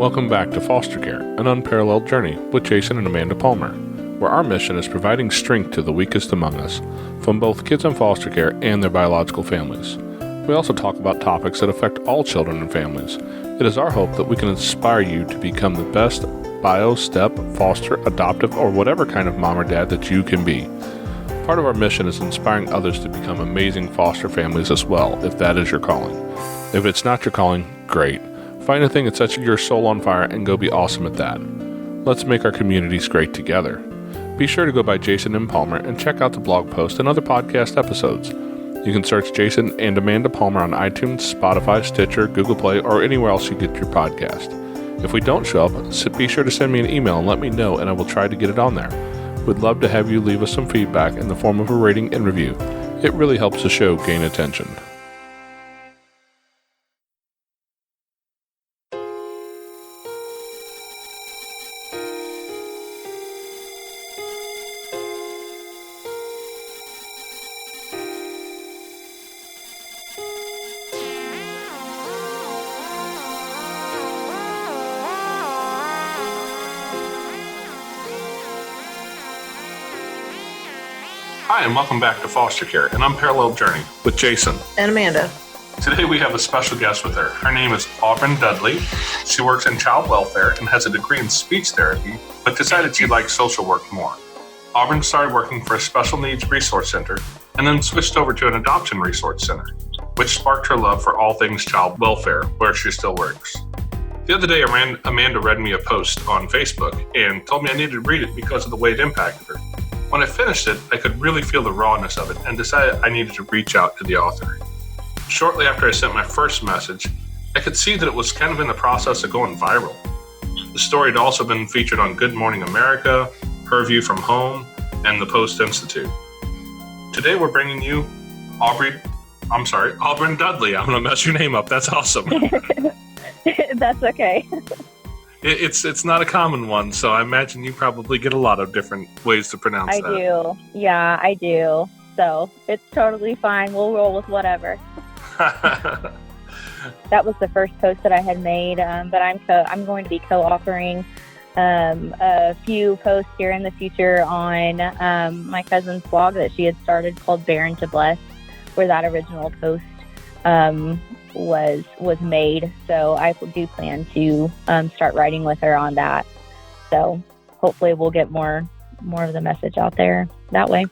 Welcome back to Foster Care, an unparalleled journey with Jason and Amanda Palmer, where our mission is providing strength to the weakest among us, from both kids in foster care and their biological families. We also talk about topics that affect all children and families. It is our hope that we can inspire you to become the best bio, step, foster, adoptive, or whatever kind of mom or dad that you can be. Part of our mission is inspiring others to become amazing foster families as well, if that is your calling. If it's not your calling, great. Find a thing that sets your soul on fire and go be awesome at that. Let's make our communities great together. Be sure to go by Jason M. Palmer and check out the blog post and other podcast episodes. You can search Jason and Amanda Palmer on iTunes, Spotify, Stitcher, Google Play, or anywhere else you get your podcast. If we don't show up, be sure to send me an email and let me know, and I will try to get it on there. We'd love to have you leave us some feedback in the form of a rating and review. It really helps the show gain attention. Hi, and welcome back to Foster Care, an unparalleled journey with Jason and Amanda. Today we have a special guest with her. Her name is Aubren Dudley. She works in child welfare and has a degree in speech therapy, but decided she liked social work more. Aubren started working for a special needs resource center and then switched over to an adoption resource center, which sparked her love for all things child welfare, where she still works. The other day, Amanda read me a post on Facebook and told me I needed to read it because of the way it impacted her. When I finished it, I could really feel the rawness of it and decided I needed to reach out to the author. Shortly after I sent my first message, I could see that it was kind of in the process of going viral. The story had also been featured on Good Morning America, Her View from Home, and the Post Institute. Today we're bringing you Aubren Dudley. I'm going to mess your name up. That's awesome. That's okay. It's not a common one, so I imagine you probably get a lot of different ways to pronounce that. I do. Yeah, I do. So it's totally fine. We'll roll with whatever. That was the first post that I had made, but I'm going to be co-authoring a few posts here in the future on my cousin's blog that she had started called Barren to Bless, where that original post was made. So I do plan to start writing with her on that. So hopefully we'll get more of the message out there that way.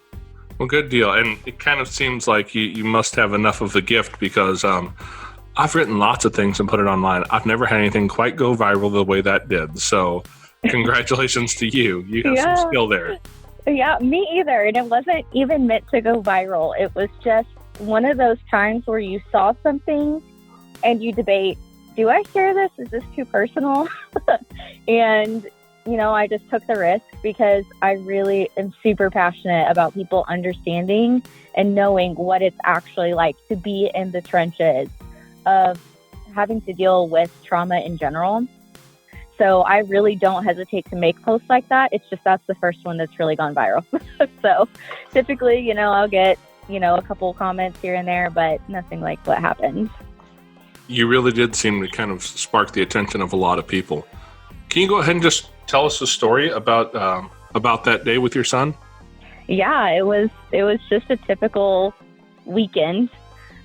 Well, good deal. And it kind of seems like you must have enough of a gift, because I've written lots of things and put it online. I've never had anything quite go viral the way that did. So congratulations to you. You have some skill there. Yeah, me either. And it wasn't even meant to go viral. It was just one of those times where you saw something and you debate, do I share this? Is this too personal? And, I just took the risk because I really am super passionate about people understanding and knowing what it's actually like to be in the trenches of having to deal with trauma in general. So I really don't hesitate to make posts like that. It's just that's the first one that's really gone viral. So typically, I'll get, a couple comments here and there, but nothing like what happened. You really did seem to kind of spark the attention of a lot of people. Can you go ahead and just tell us a story about that day with your son? Yeah, it was just a typical weekend.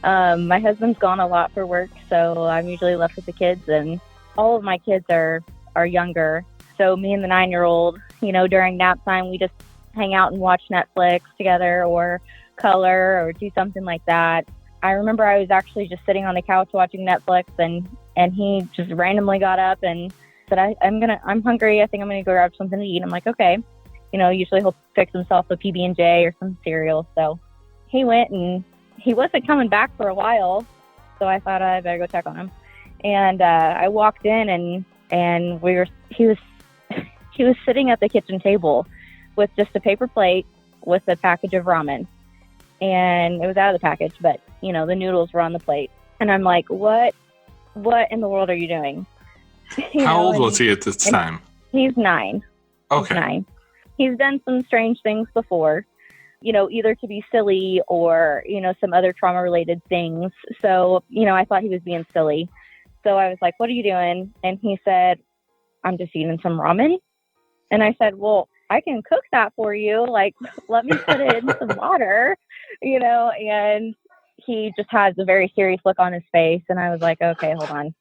My husband's gone a lot for work, so I'm usually left with the kids, and all of my kids are younger. So me and the 9-year-old, during nap time, we just hang out and watch Netflix together or color or do something like that. I remember I was actually just sitting on the couch watching Netflix, and he just randomly got up and said, I'm hungry. I think I'm going to go grab something to eat. I'm like, okay. Usually he'll fix himself a PB&J or some cereal. So he went, and he wasn't coming back for a while. So I thought I better go check on him. And I walked in, and he was sitting at the kitchen table with just a paper plate with a package of ramen. And it was out of the package, but the noodles were on the plate. And I'm like, what in the world are you doing? How old was he at this time? He's 9. Okay. He's 9. He's done some strange things before, either to be silly or, some other trauma related things. So, I thought he was being silly. So I was like, what are you doing? And he said, I'm just eating some ramen. And I said, well, I can cook that for you. Like, let me put it in some water, and he just has a very serious look on his face. And I was like, okay, hold on.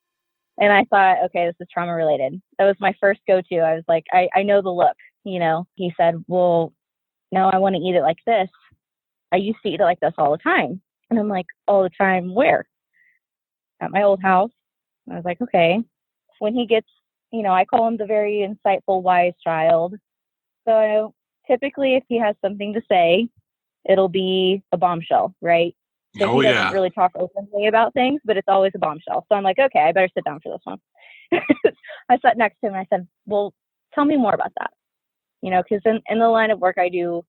And I thought, okay, this is trauma related. That was my first go-to. I was like, I know the look, He said, well, no, I want to eat it like this. I used to eat it like this all the time. And I'm like, all the time where? At my old house. And I was like, okay. When he gets, I call him the very insightful, wise child. So typically if he has something to say, it'll be a bombshell, right? So he doesn't really talk openly about things, but it's always a bombshell. So I'm like, okay, I better sit down for this one. I sat next to him and I said, well, tell me more about that. Because in the line of work I do,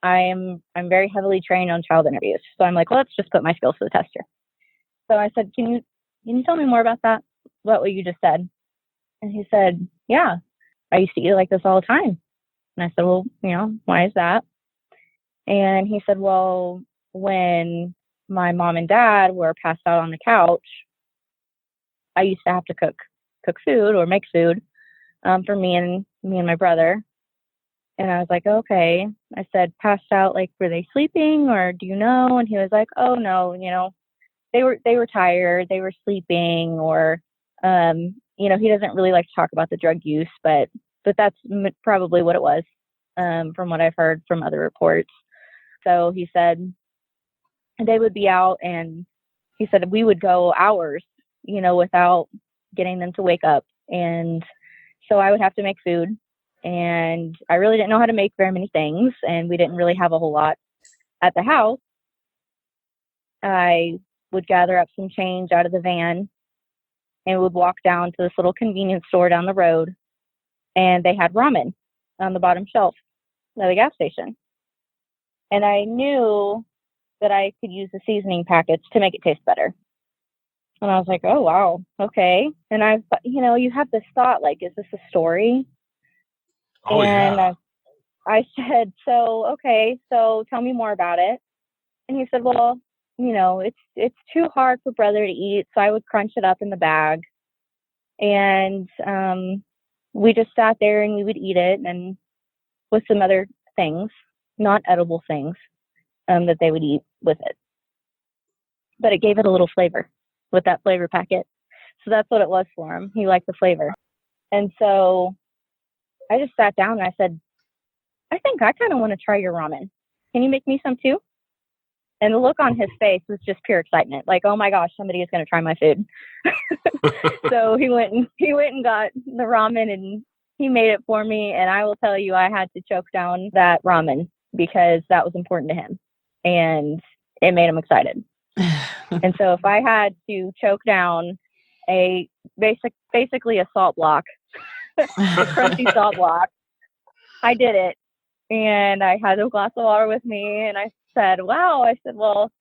I'm very heavily trained on child interviews. So I'm like, well, let's just put my skills to the test here. So I said, can you tell me more about that? What you just said? And he said, yeah, I used to eat like this all the time. And I said, well, why is that? And he said, well, when my mom and dad were passed out on the couch, I used to have to cook food or make food for me and my brother. And I was like, okay. I said, passed out, like, were they sleeping or do you know? And he was like, oh no, they were tired, they were sleeping, or he doesn't really like to talk about the drug use, but that's probably what it was, from what I've heard from other reports. So he said they would be out, and he said we would go hours, without getting them to wake up. And so I would have to make food, and I really didn't know how to make very many things, and we didn't really have a whole lot at the house. I would gather up some change out of the van and would walk down to this little convenience store down the road, and they had ramen on the bottom shelf at the gas station. And I knew that I could use the seasoning packets to make it taste better. And I was like, oh, wow, okay. And I thought, you have this thought, like, is this a story? Oh, and yeah. I said, so, okay, so tell me more about it. And he said, well, it's too hard for brother to eat, so I would crunch it up in the bag. And we just sat there and we would eat it, and with some other things, not edible things, that they would eat with it. But it gave it a little flavor with that flavor packet. So that's what it was for him. He liked the flavor. And so I just sat down and I said, I think I kind of want to try your ramen. Can you make me some too? And the look on his face was just pure excitement. Like, oh my gosh, somebody is going to try my food. So he went and got the ramen, and he made it for me. And I will tell you, I had to choke down that ramen because that was important to him, and it made him excited. And so if I had to choke down a basically a salt block, a crunchy salt block, I did it. And I had a glass of water with me, and I said, wow. I said, well,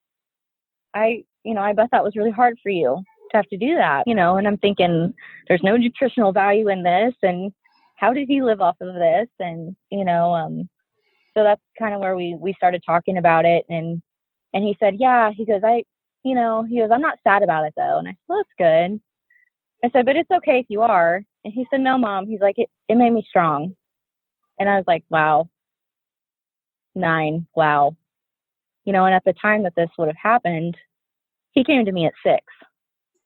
I bet that was really hard for you to have to do that, and I'm thinking there's no nutritional value in this, and how did he live off of this? And, so that's kind of where we started talking about it. And he said, yeah, he goes, I'm not sad about it though. And I said, well, that's good. I said, but it's okay if you are. And he said, no, Mom. He's like, it made me strong. And I was like, wow. 9. Wow. And at the time that this would have happened, he came to me at 6.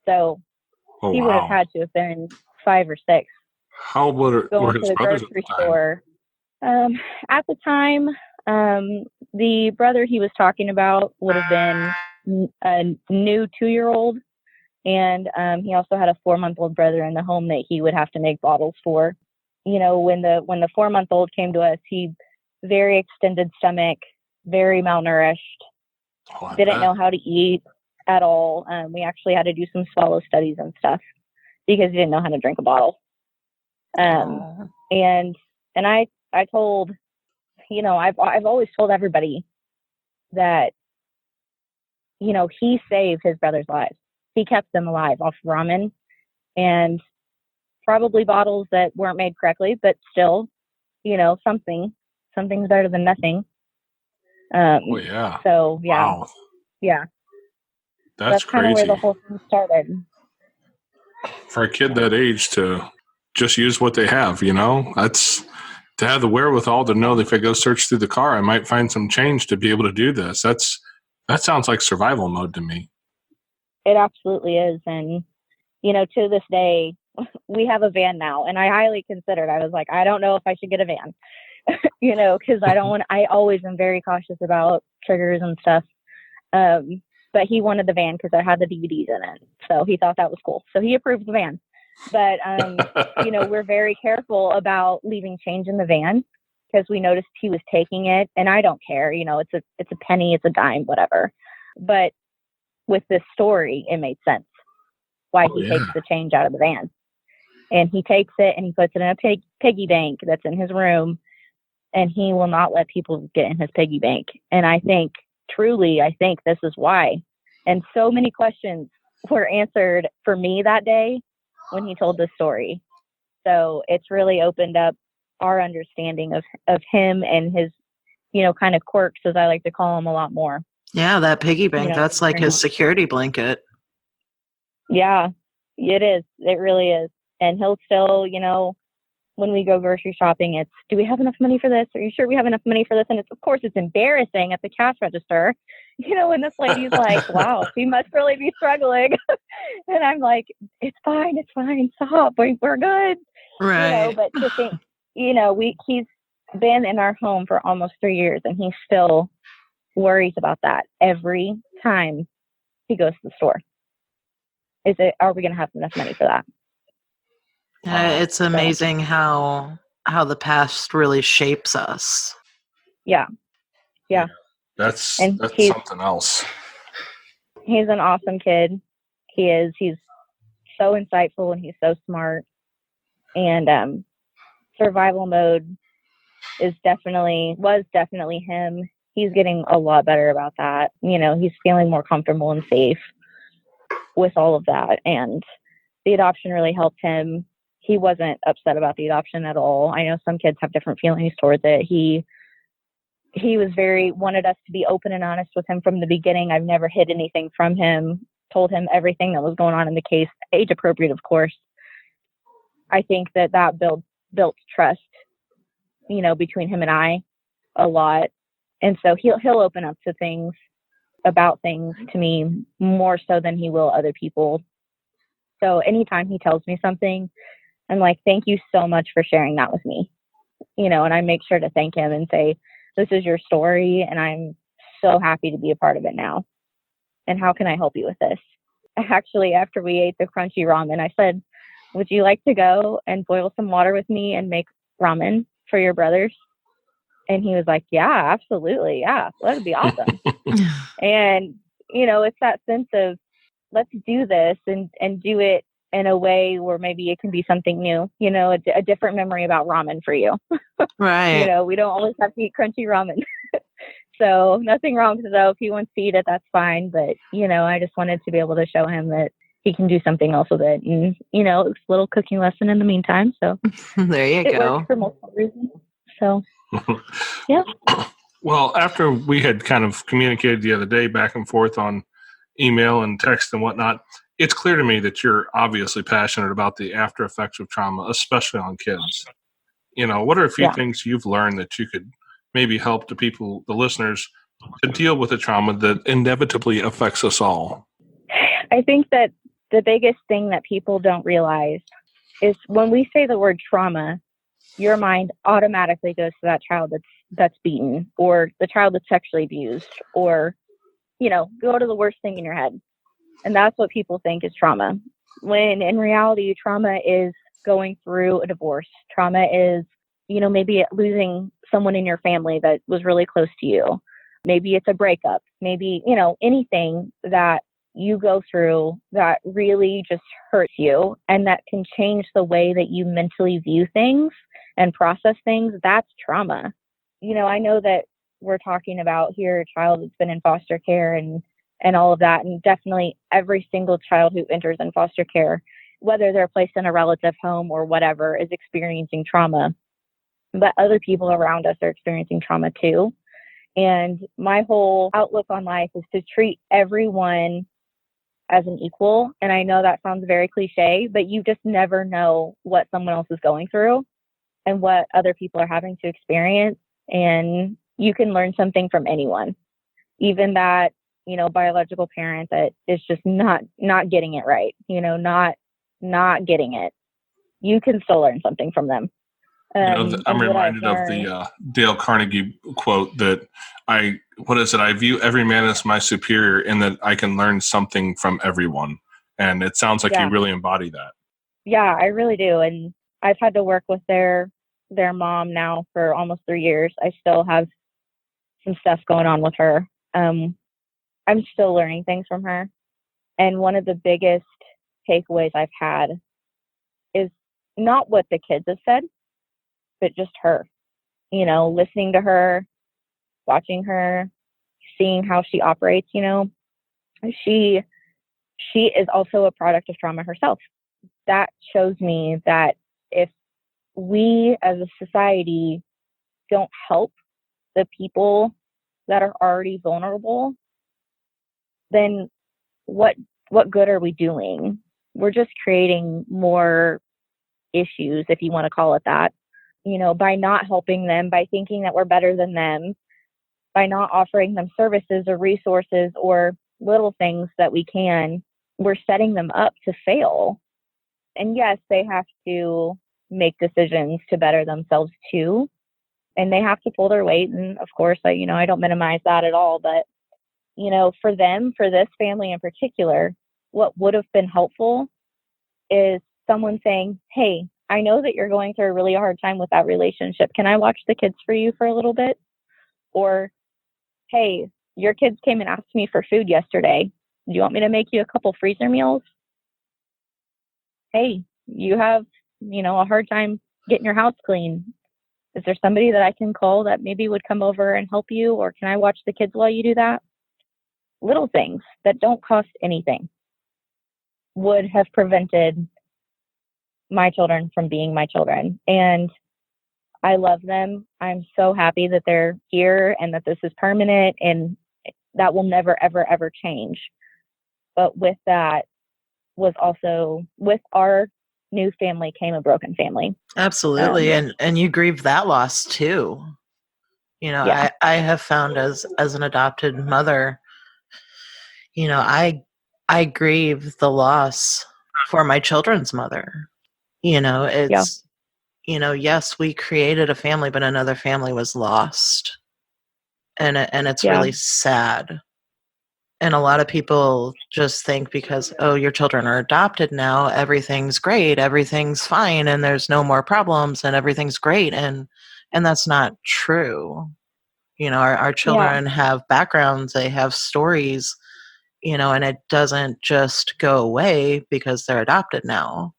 So he would have had to have been 5 or 6. How old were his brothers grocery store. At the time, the brother he was talking about would have been a new 2-year-old. And he also had a 4-month-old brother in the home that he would have to make bottles for. When the 4-month-old came to us, he very extended stomach, very malnourished, didn't know how to eat at all. We actually had to do some swallow studies and stuff because he didn't know how to drink a bottle. And I told, I've always told everybody that, he saved his brother's lives. He kept them alive off ramen and probably bottles that weren't made correctly, but still, something's better than nothing. Oh yeah. So yeah. Wow. Yeah. That's kind of where the whole thing started. For a kid that age to just use what they have, That's to have the wherewithal to know that if I go search through the car, I might find some change to be able to do this. That sounds like survival mode to me. It absolutely is. And, to this day, we have a van now, and I highly considered, I was like, I don't know if I should get a van, because I always am very cautious about triggers and stuff. But he wanted the van because I had the DVDs in it. So he thought that was cool. So he approved the van. But, we're very careful about leaving change in the van because we noticed he was taking it, and I don't care. It's a penny, it's a dime, whatever. But with this story, it made sense why he takes the change out of the van. And he takes it and he puts it in a piggy bank that's in his room, and he will not let people get in his piggy bank. And I think this is why. And so many questions were answered for me that day when he told this story. So it's really opened up our understanding of him and his, kind of quirks, as I like to call him, a lot more. Yeah, that piggy bank, that's like his security blanket. Yeah, it is. It really is. And he'll still, when we go grocery shopping, it's, do we have enough money for this? Are you sure we have enough money for this? And of course, it's embarrassing at the cash register, when this lady's like, wow, she must really be struggling. And I'm like, it's fine. Stop. We're good. Right. But to think, he's been in our home for almost 3 years, and he still worries about that every time he goes to the store. Are we going to have enough money for that? It's amazing how the past really shapes us. Yeah. That's something else. He's an awesome kid. He is. He's so insightful and he's so smart. And survival mode was definitely him. He's getting a lot better about that. He's feeling more comfortable and safe with all of that. And the adoption really helped him. He wasn't upset about the adoption at all. I know some kids have different feelings towards it. He was wanted us to be open and honest with him from the beginning. I've never hid anything from him, told him everything that was going on in the case, age appropriate, of course. I think that built trust, between him and I a lot. And so he'll open up to things about things to me more so than he will other people. So anytime he tells me something, I'm like, thank you so much for sharing that with me, and I make sure to thank him and say, this is your story, and I'm so happy to be a part of it now. And how can I help you with this? Actually, after we ate the crunchy ramen, I said, would you like to go and boil some water with me and make ramen for your brothers? And he was like, yeah, absolutely. Yeah, that'd be awesome. And, it's that sense of, let's do this and do it in a way where maybe it can be something new, a different memory about ramen for you. Right. We don't always have to eat crunchy ramen. So nothing wrong with it, though. If he wants to eat it, that's fine. But, I just wanted to be able to show him that he can do something else with it. And, it's a little cooking lesson in the meantime. So there you it go. works for multiple reasons. So, yeah. Well, after we had kind of communicated the other day back and forth on email and text and whatnot, it's clear to me that you're obviously passionate about the after effects of trauma, especially on kids. What are a few things you've learned that you could maybe help the listeners, to deal with the trauma that inevitably affects us all? I think that the biggest thing that people don't realize is when we say the word trauma, your mind automatically goes to that child that's beaten, or the child that's sexually abused, or, go to the worst thing in your head. And that's what people think is trauma. When in reality, trauma is going through a divorce. Trauma is, maybe losing someone in your family that was really close to you. Maybe it's a breakup. Maybe, anything that you go through that really just hurts you and that can change the way that you mentally view things and process things. That's trauma. I know that we're talking about here a child that's been in foster care and all of that. And definitely every single child who enters in foster care, whether they're placed in a relative home or whatever, is experiencing trauma. But other people around us are experiencing trauma too. And my whole outlook on life is to treat everyone as an equal. And I know that sounds very cliche, but you just never know what someone else is going through and what other people are having to experience. And you can learn something from anyone, even that, biological parent that is just not getting it right, not getting it. You can still learn something from them. I'm reminded of the Dale Carnegie quote that I view every man as my superior in that I can learn something from everyone. And it sounds like you really embody that. Yeah, I really do. And I've had to work with their mom now for almost 3 years. I still have some stuff going on with her. I'm still learning things from her. And one of the biggest takeaways I've had is not what the kids have said, but just her, listening to her, watching her, seeing how she operates. She is also a product of trauma herself. That shows me that if we as a society don't help the people that are already vulnerable, then what good are we doing? We're just creating more issues, if you want to call it that, by not helping them, by thinking that we're better than them, by not offering them services or resources or little things that we can, we're setting them up to fail. And yes, they have to make decisions to better themselves too. And they have to pull their weight. And of course, I don't minimize that at all. But, for them, for this family in particular, what would have been helpful is someone saying, hey, I know that you're going through a really hard time with that relationship. Can I watch the kids for you for a little bit? Or, hey, your kids came and asked me for food yesterday. Do you want me to make you a couple freezer meals? Hey, you have, a hard time getting your house clean. Is there somebody that I can call that maybe would come over and help you? Or can I watch the kids while you do that? Little things that don't cost anything would have prevented my children from being my children. And I love them. I'm so happy that they're here and that this is permanent and that will never, ever, ever change. But with that was also, with our new family came a broken family. Absolutely. And you grieve that loss too. I have found as an adopted mother, I grieve the loss for my children's mother. It's, yes, we created a family, but another family was lost. And it's really sad. And a lot of people just think because, oh, your children are adopted now, everything's great, everything's fine, and there's no more problems, and everything's great. And that's not true. Our children have backgrounds, they have stories, and it doesn't just go away because they're adopted now.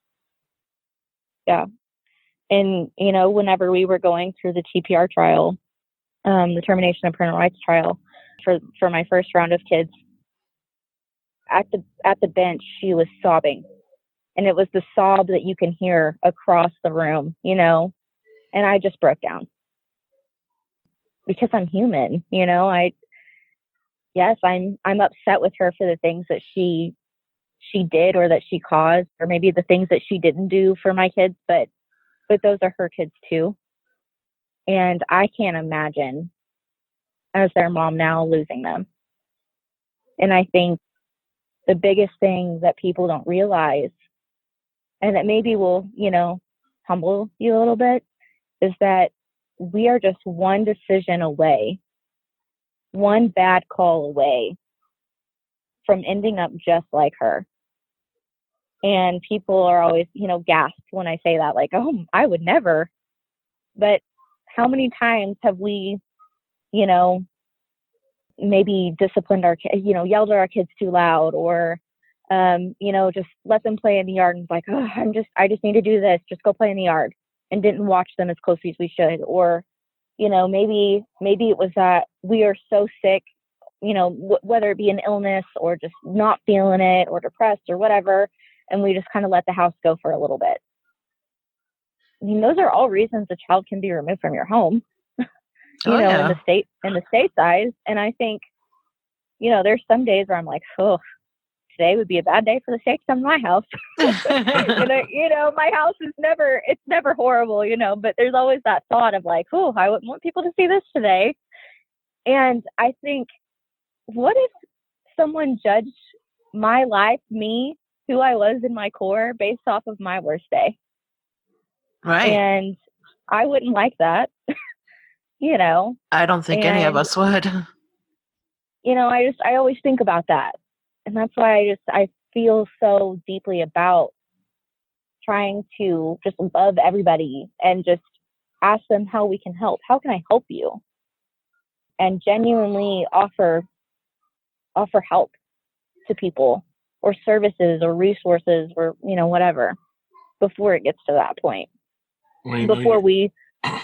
Yeah. And, whenever we were going through the TPR trial, the termination of parental rights trial for my first round of kids, at the bench, she was sobbing. And it was the sob that you can hear across the room, and I just broke down. Because I'm human, I'm upset with her for the things that she did or that she caused, or maybe the things that she didn't do for my kids, but those are her kids too. And I can't imagine as their mom now losing them. And I think the biggest thing that people don't realize, and that maybe will, humble you a little bit, is that we are just one decision away, one bad call away from ending up just like her. And people are always, gasp when I say that, like, oh, I would never. But how many times have we, maybe disciplined our kids, yelled at our kids too loud, or, just let them play in the yard and like, oh, I just need to do this. Just go play in the yard, and didn't watch them as closely as we should. Or, maybe it was that we are so sick, whether it be an illness or just not feeling it or depressed or whatever. And we just kind of let the house go for a little bit. I mean, those are all reasons a child can be removed from your home, in the state size. And I think, there's some days where I'm like, oh, today would be a bad day for the state to come to my house. My house is never horrible, but there's always that thought of like, oh, I wouldn't want people to see this today. And I think, what if someone judged my life, me, who I was in my core, based off of my worst day? Right. And I wouldn't like that, I don't think any of us would. I always think about that. And that's why I feel so deeply about trying to just love everybody and just ask them how we can help. How can I help you? And genuinely offer help to people, or services or resources, or, whatever, before it gets to that point, before we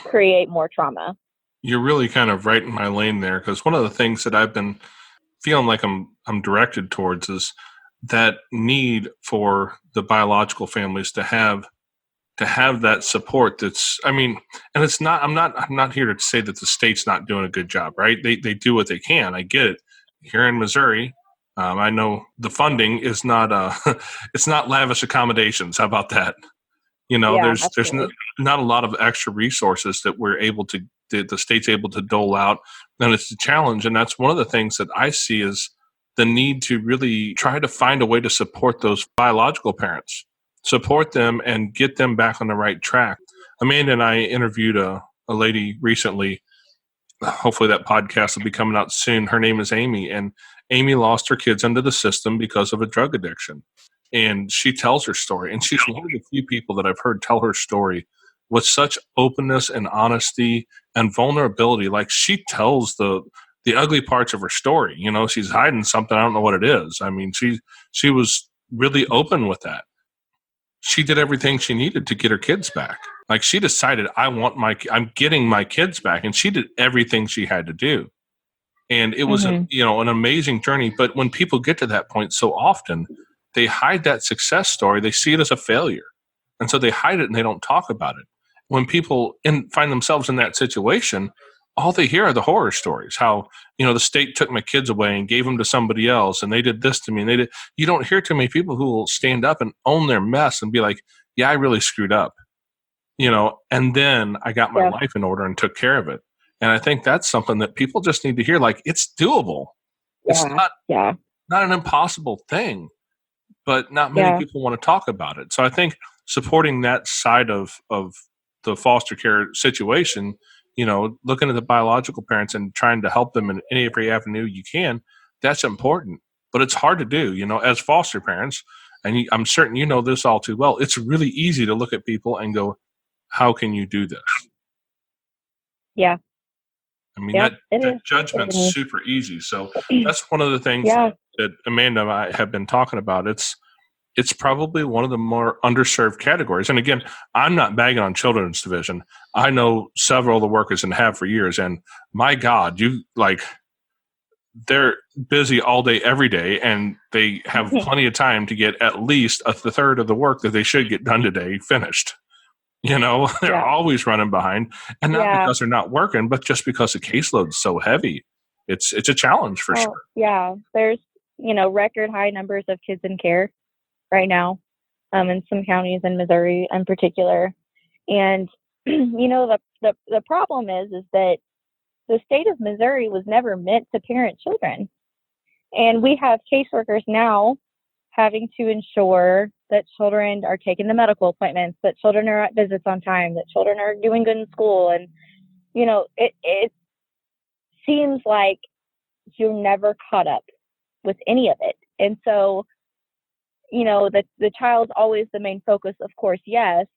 create more trauma. You're really kind of right in my lane there, because one of the things that I've been feeling like I'm directed towards is that need for the biological families to have that support. And it's not, I'm not here to say that the state's not doing a good job, right? They do what they can. I get it. Here in Missouri, I know the funding is not, it's not lavish accommodations. How about that? There's not a lot of extra resources that the state's able to dole out. And it's a challenge. And that's one of the things that I see is the need to really try to find a way to support those biological parents, support them and get them back on the right track. Amanda and I interviewed a lady recently. Hopefully that podcast will be coming out soon. Her name is Amy, and Amy lost her kids into the system because of a drug addiction. And she tells her story, and she's one of the few people that I've heard tell her story with such openness and honesty and vulnerability. Like, she tells the ugly parts of her story. She's hiding something. I don't know what it is. I mean, she was really open with that. She did everything she needed to get her kids back. Like, she decided, I'm getting my kids back, and she did everything she had to do. And it was an amazing journey. But when people get to that point, so often they hide that success story. They see it as a failure. And so they hide it and they don't talk about it. When people find themselves in that situation, all they hear are the horror stories. How, the state took my kids away and gave them to somebody else, and they did this to me. And you don't hear too many people who will stand up and own their mess and be like, yeah, I really screwed up. And then I got my life in order and took care of it. And I think that's something that people just need to hear. Like, it's doable. It's not an impossible thing, but not many people want to talk about it. So I think supporting that side of the foster care situation, looking at the biological parents and trying to help them in every avenue you can, that's important. But it's hard to do, as foster parents. And I'm certain you know this all too well. It's really easy to look at people and go, how can you do this? Yeah. I mean, that judgment's super easy. So that's one of the things that Amanda and I have been talking about. It's probably one of the more underserved categories. And again, I'm not bagging on Children's Division. I know several of the workers and have for years. And my God, they're busy all day, every day, and they have plenty of time to get at least a third of the work that they should get done today finished. They're always running behind, and not because they're not working, but just because the caseload's so heavy. It's a challenge for sure. Yeah. There's, record high numbers of kids in care right now, in some counties in Missouri in particular. And, the problem is that the state of Missouri was never meant to parent children. And we have caseworkers now having to ensure that children are taking the medical appointments, that children are at visits on time, that children are doing good in school. And, it seems like you're never caught up with any of it. And so, the child's always the main focus, of course, yes.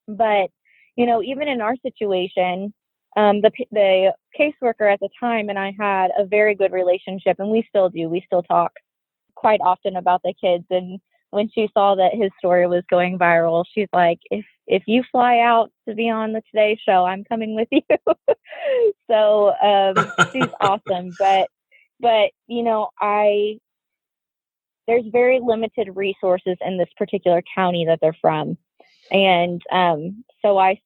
But, even in our situation, the caseworker at the time and I had a very good relationship, and we still do. We still talk quite often about the kids. And when she saw that his story was going viral, she's like, if you fly out to be on the Today Show, I'm coming with you. So she's awesome. But there's very limited resources in this particular county that they're from. And so I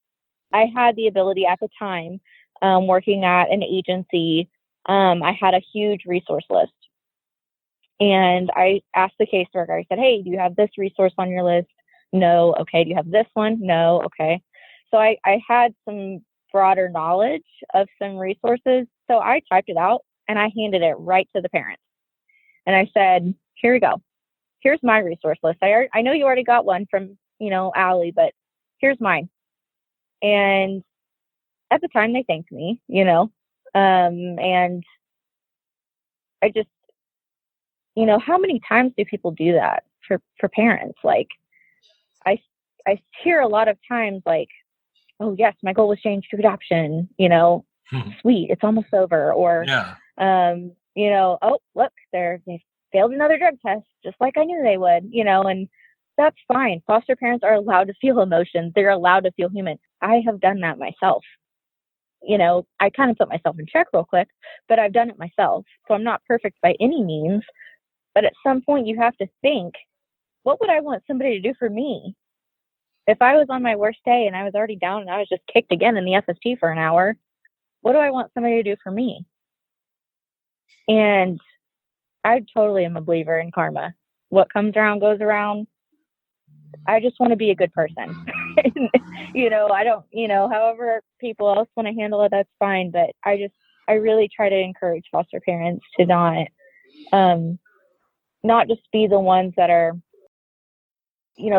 had the ability at the time, working at an agency, I had a huge resource list. And I asked the caseworker, I said, hey, do you have this resource on your list? No. Okay. Do you have this one? No. Okay. So I had some broader knowledge of some resources. So I typed it out and I handed it right to the parents. And I said, here we go. Here's my resource list. I know you already got one from, Allie, but here's mine. And at the time they thanked me, and I just, how many times do people do that for parents? Like I hear a lot of times like, oh yes, my goal was changed to adoption, sweet, it's almost over. Or, Yeah. Oh, look, they failed another drug test, just like I knew they would, and that's fine. Foster parents are allowed to feel emotions. They're allowed to feel human. I have done that myself. I kind of put myself in check real quick, but I've done it myself. So I'm not perfect by any means. But at some point you have to think, what would I want somebody to do for me? If I was on my worst day and I was already down and I was just kicked again in the FST for an hour, what do I want somebody to do for me? And I totally am a believer in karma. What comes around goes around. I just want to be a good person. I don't, however people else want to handle it, that's fine. But I really try to encourage foster parents to not just be the ones that are,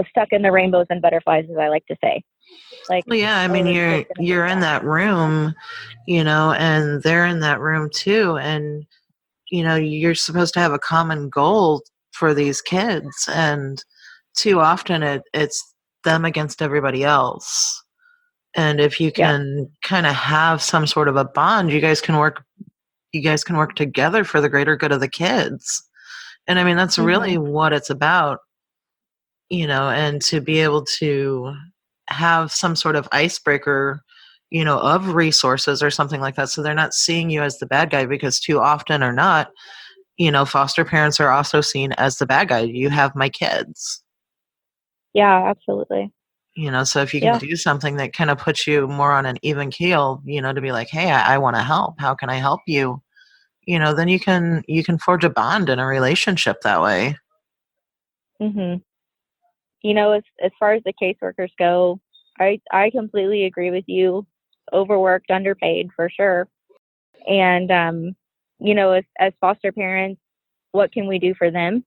stuck in the rainbows and butterflies, as I like to say. Like, well, yeah, I mean, you're in that room, and they're in that room too. And, you're supposed to have a common goal for these kids. And too often it's them against everybody else. And if you can kind of have some sort of a bond, you guys can work together for the greater good of the kids. And I mean, that's really what it's about, and to be able to have some sort of icebreaker, of resources or something like that. So they're not seeing you as the bad guy, because too often or not, foster parents are also seen as the bad guy. You have my kids. Yeah, absolutely. So if you can do something that kind of puts you more on an even keel, to be like, hey, I want to help. How can I help you? Then you can forge a bond in a relationship that way. Mhm. As far as the caseworkers go, I completely agree with you. Overworked, underpaid for sure. And as foster parents, what can we do for them?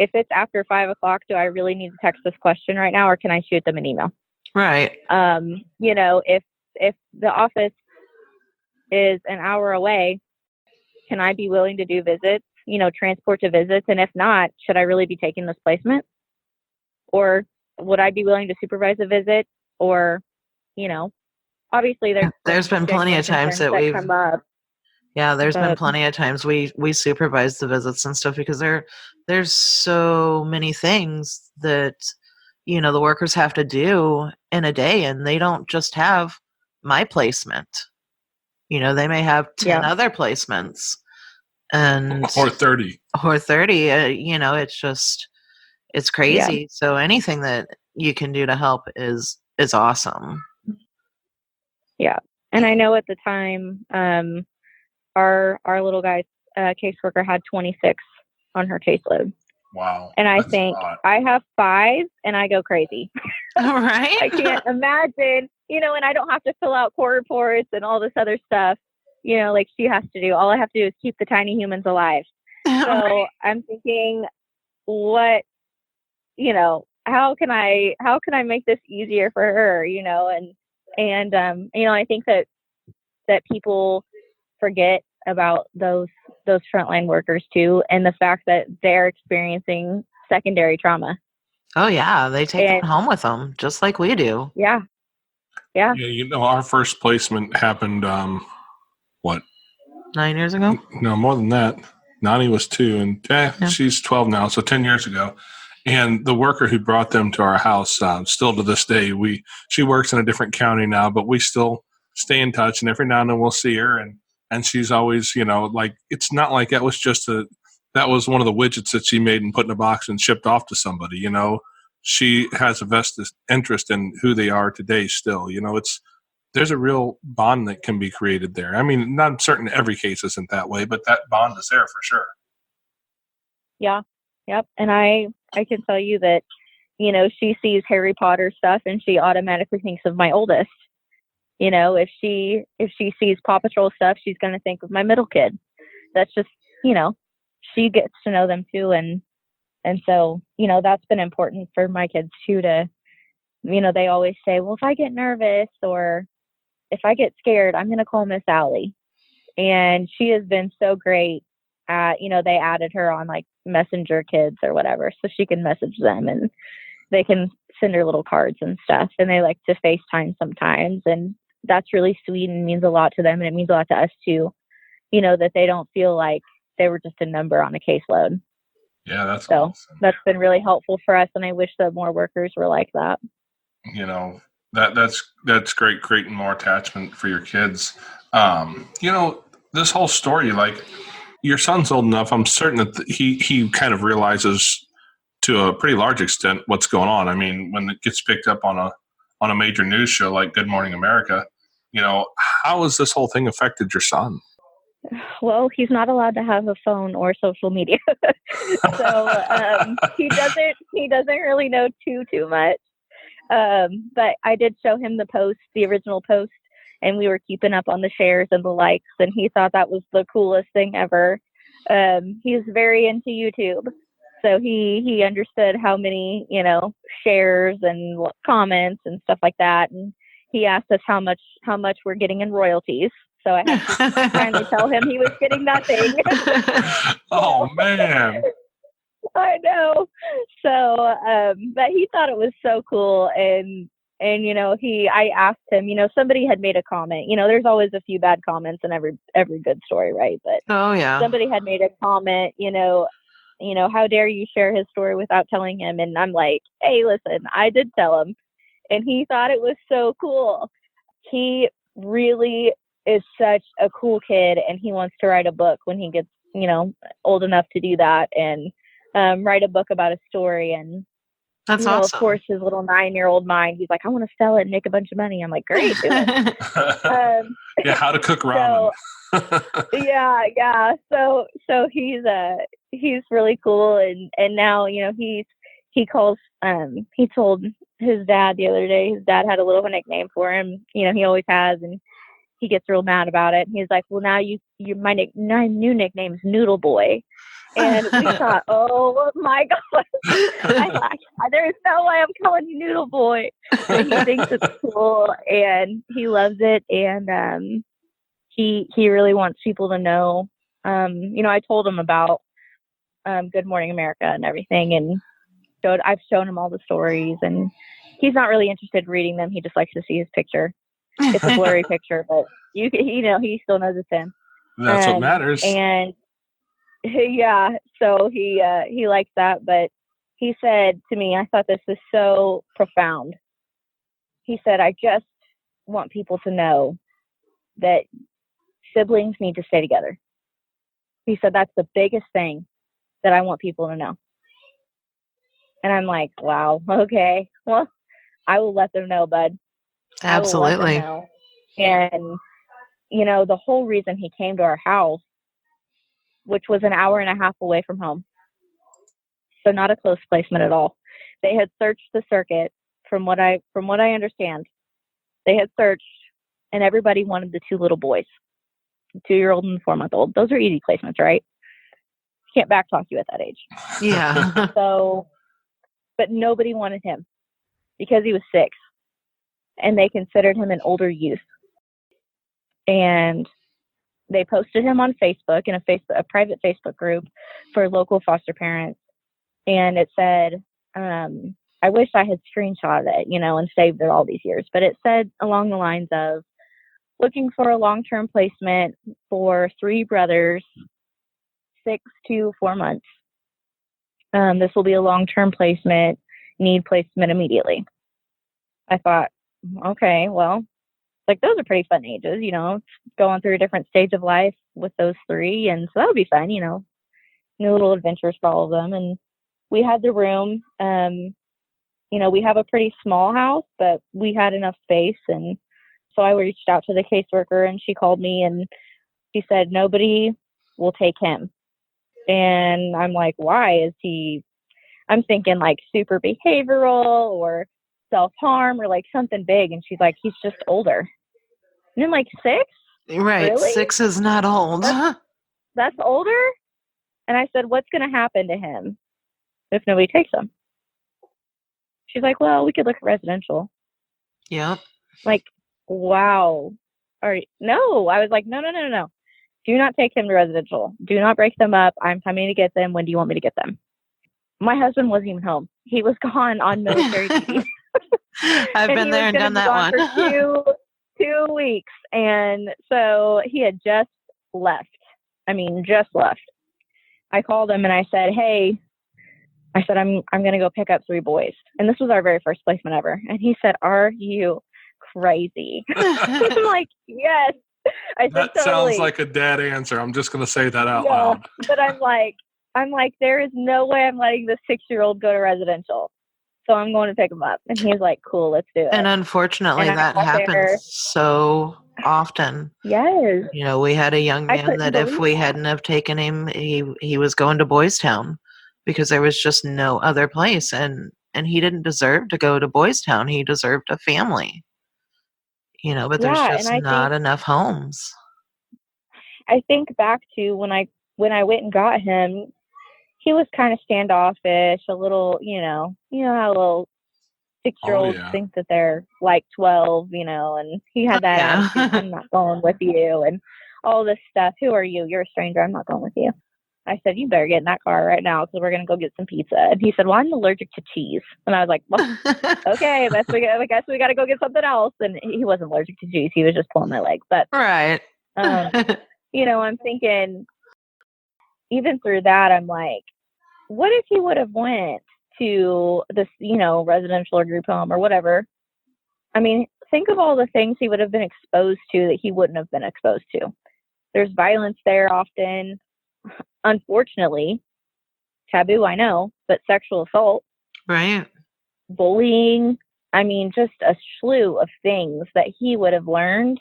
If it's after 5:00, do I really need to text this question right now, or can I shoot them an email? Right. If the office is an hour away, can I be willing to do visits, transport to visits? And if not, should I really be taking this placement? Or would I be willing to supervise a visit? Or, obviously there's been plenty of times that we've come up. Yeah, there's been plenty of times we supervise the visits and stuff, because there's so many things that the workers have to do in a day, and they don't just have my placement. They may have 10 other placements, and or 30. It's crazy. So anything that you can do to help is awesome. Yeah, and I know at the time, our little guy's caseworker had 26 on her caseload. Wow. And I think I have 5 and I go crazy. All right. I can't imagine, and I don't have to fill out court reports and all this other stuff, like she has to do. All I have to do is keep the tiny humans alive. So right. I'm thinking, how can I make this easier for her, and I think that people forget about those frontline workers too, and the fact that they're experiencing secondary trauma. Oh yeah, they take it home with them, just like we do. Yeah. Our first placement happened 9 years ago? No, more than that. Nani was 2, and she's 12 now, so 10 years ago. And the worker who brought them to our house, still to this day, she works in a different county now, but we still stay in touch, and every now and then we'll see her, and she's always, it's not like that was that was one of the widgets that she made and put in a box and shipped off to somebody. She has a vested interest in who they are today still. there's a real bond that can be created there. I mean, not certain every case isn't that way, but that bond is there for sure. Yeah. Yep. And I can tell you that, she sees Harry Potter stuff and she automatically thinks of my oldest. If she sees Paw Patrol stuff, she's going to think of my middle kid. That's just, she gets to know them too. And so, that's been important for my kids too, to, they always say, well, if I get nervous or if I get scared, I'm going to call Miss Allie. And she has been so great at, they added her on like Messenger Kids or whatever, so she can message them and they can send her little cards and stuff. And they like to FaceTime sometimes. And that's really sweet and means a lot to them. And it means a lot to us too, that they don't feel like they were just a number on a caseload. Yeah, that's so awesome. That's been really helpful for us. And I wish that more workers were like that. That's great, creating more attachment for your kids. This whole story, like, your son's old enough, I'm certain that he kind of realizes to a pretty large extent what's going on. I mean, when it gets picked up on a major news show like Good Morning America, how has this whole thing affected your son? Well, he's not allowed to have a phone or social media. So he doesn't really know too much. But I did show him the original post, and we were keeping up on the shares and the likes, and he thought that was the coolest thing ever. He's very into YouTube. So he understood how many, shares and comments and stuff like that. And he asked us how much we're getting in royalties. So I had to finally tell him he was getting nothing. Oh, man. I know. So, but he thought it was so cool. And I asked him, somebody had made a comment, there's always a few bad comments in every good story, right? But oh yeah, somebody had made a comment, how dare you share his story without telling him? And I'm like, hey, listen, I did tell him. And he thought it was so cool. He really is such a cool kid, and he wants to write a book when he gets, old enough to do that, and write a book about a story. And that's awesome. Of course, his little 9-year-old mind, he's like, I want to sell it and make a bunch of money. I'm like, great, do it. Yeah, how to cook ramen. Yeah. So he's really cool, and now he calls. He told his dad the other day. His dad had a little nickname for him. He always has, and he gets real mad about it. And he's like, well, now my new nickname is Noodle Boy. And we thought, oh my God. I thought, there's no way I'm calling you Noodle Boy. But he thinks it's cool and he loves it. And he really wants people to know. I told him about Good Morning America and everything, and I've shown him all the stories, and he's not really interested in reading them. He just likes to see his picture. It's a blurry picture, but he still knows it's him. That's what matters. And yeah, so he likes that. But he said to me, I thought this was so profound. He said, I just want people to know that siblings need to stay together. He said, that's the biggest thing that I want people to know. And I'm like, wow, okay. Well, I will let them know, bud. Absolutely. And, the whole reason he came to our house, which was an hour and a half away from home, so not a close placement at all. They had searched the circuit, from what I understand. They had searched, and everybody wanted the two little boys, the 2-year-old and the 4-month-old. Those are easy placements, right? Can't backtalk you at that age. Yeah. But nobody wanted him because he was 6, and they considered him an older youth. And they posted him on Facebook in a private Facebook group for local foster parents. And it said, I wish I had screenshotted it, and saved it all these years. But it said along the lines of, looking for a long-term placement for 3 brothers, 6 to 4 months. This will be a long-term placement, need placement immediately. I thought, okay, well, like, those are pretty fun ages, going through a different stage of life with those 3. And so that would be fun, new little adventures for all of them. And we had the room, we have a pretty small house, but we had enough space, and So I reached out to the caseworker, and she called me, and she said, nobody will take him. And I'm like, why? Is he, I'm thinking like super behavioral or self-harm or like something big. And she's like, he's just older. And I'm like, 6? Right. Really? 6 is not old. That's older? And I said, what's going to happen to him if nobody takes him? She's like, well, we could look at residential. Yep. Like, wow. All right. No. I was like, no. Do not take him to residential. Do not break them up. I'm coming to get them. When do you want me to get them? My husband wasn't even home. He was gone on military duty. I've been there and done that one. For 2 weeks. And so he had just left. Just left. I called him and I said, hey, I'm going to go pick up 3 boys. And this was our very first placement ever. And he said, are you crazy? I'm like, yes. I said, that totally. sounds like a dad answer. I'm just going to say that out loud. But I'm like, there is no way I'm letting this 6-year-old go to residential. So I'm going to pick him up. And he's like, cool, let's do it. And unfortunately, that happens so often. Yes. We had a young man that if we hadn't have taken him, he was going to Boys Town because there was just no other place. And he didn't deserve to go to Boys Town. He deserved a family. But there's just not enough homes. I think back to when I went and got him, he was kind of standoffish, a little, how little 6-year-olds think that they're like 12, and he had that attitude, I'm not going with you, and all this stuff. Who are you? You're a stranger. I'm not going with you. I said, you better get in that car right now because we're going to go get some pizza. And he said, well, I'm allergic to cheese. And I was like, well, okay, I guess we got to go get something else. And he wasn't allergic to cheese. He was just pulling my leg. But, right. I'm thinking, even through that, I'm like, what if he would have went to this, residential or group home or whatever? Think of all the things he would have been exposed to that he wouldn't have been exposed to. There's violence there often. Unfortunately, taboo, I know, but sexual assault, right? Bullying. Just a slew of things that he would have learned.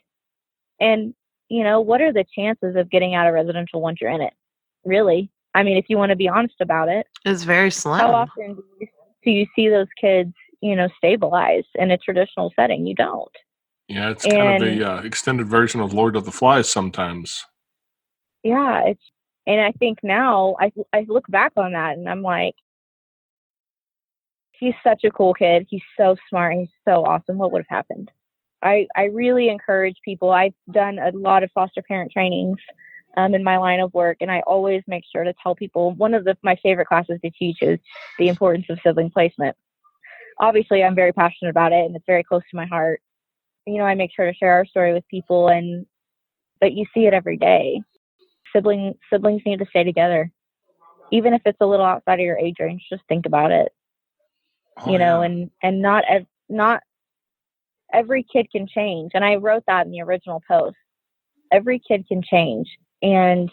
And, what are the chances of getting out of residential once you're in it? Really? If you want to be honest about it, it's very slim. How often do you see those kids, stabilized in a traditional setting? You don't. Yeah, it's kind of a extended version of Lord of the Flies sometimes. Yeah, and I think now I look back on that and I'm like, he's such a cool kid. He's so smart. He's so awesome. What would have happened? I really encourage people. I've done a lot of foster parent trainings in my line of work, and I always make sure to tell people one of my favorite classes to teach is the importance of sibling placement. Obviously, I'm very passionate about it, and it's very close to my heart. I make sure to share our story with people, but you see it every day. Siblings need to stay together, even if it's a little outside of your age range. Just think about it, and not every kid can change. And I wrote that in the original post. Every kid can change, and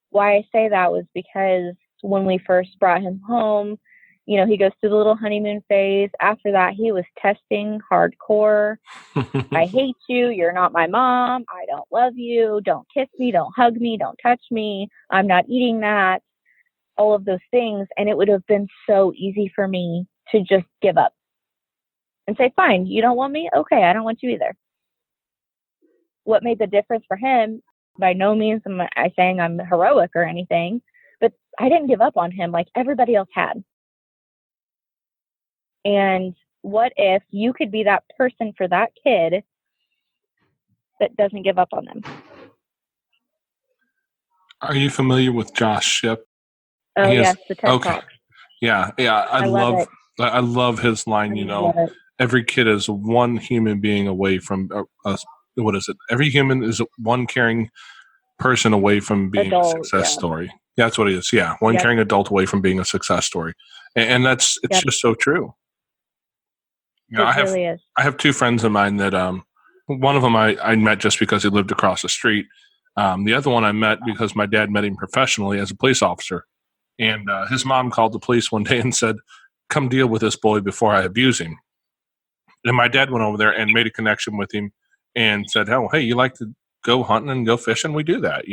why I say that was because when we first brought him home, he goes through the little honeymoon phase. After that, he was testing hardcore. I hate you. You're not my mom. I don't love you. Don't kiss me. Don't hug me. Don't touch me. I'm not eating that. All of those things. And it would have been so easy for me to just give up and say, fine, you don't want me? Okay, I don't want you either. What made the difference for him, by no means am I saying I'm heroic or anything, but I didn't give up on him like everybody else had. And what if you could be that person for that kid that doesn't give up on them? Are you familiar with Josh Shipp? Oh, yes, the TED Talk. Yeah. I love his line, every kid is one human being away from what is it? Every human is one caring person away from being a success story. Yeah, that's what it is. Yeah, one caring adult away from being a success story. And it's just so true. I have 2 friends of mine that one of them I met just because he lived across the street. The other one I met because my dad met him professionally as a police officer. And his mom called the police one day and said, come deal with this boy before I abuse him. And my dad went over there and made a connection with him and said, "Oh, hey, you like to go hunting and go fishing? We do that."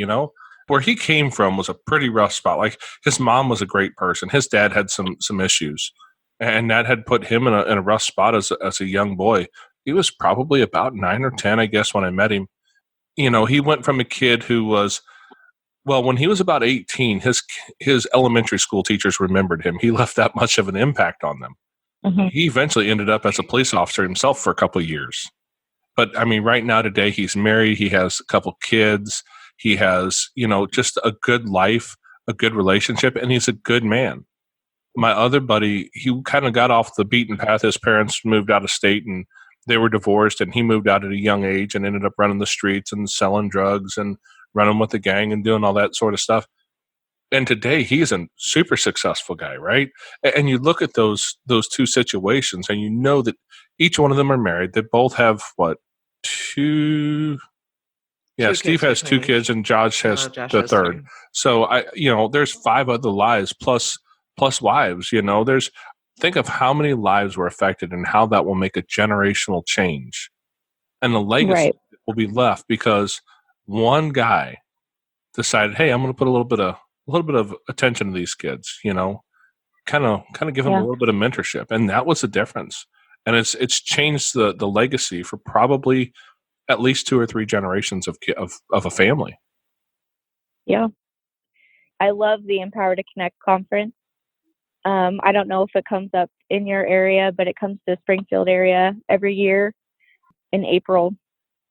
Where he came from was a pretty rough spot. Like, his mom was a great person. His dad had some issues, and that had put him in a rough spot as a young boy. He was probably about 9 or 10, I guess, when I met him. He went from a kid who was, well, when he was about 18, his elementary school teachers remembered him. He left that much of an impact on them. Mm-hmm. He eventually ended up as a police officer himself for a couple of years. But I mean, right now today, he's married. He has a couple kids. He has, just a good life, a good relationship, and he's a good man. My other buddy, he kind of got off the beaten path. His parents moved out of state and they were divorced, and he moved out at a young age and ended up running the streets and selling drugs and running with the gang and doing all that sort of stuff. And today he's a super successful guy, right? And you look at those two situations, and you know that each one of them are married. They both have what, two? Yeah, Two Steve kids has two between kids, and Josh has Josh the has third. three. So there's 5 other lives plus wives. There's think of how many lives were affected and how that will make a generational change, and the legacy Right. will be left because one guy decided, hey, I'm going to put a little bit of attention to these kids. Kind of give them a Yeah. little bit of mentorship, and that was the difference. And it's changed the legacy for probably at least 2 or 3 generations of a family. Yeah. I love the Empower to Connect conference. I don't know if it comes up in your area, but it comes to the Springfield area every year in April.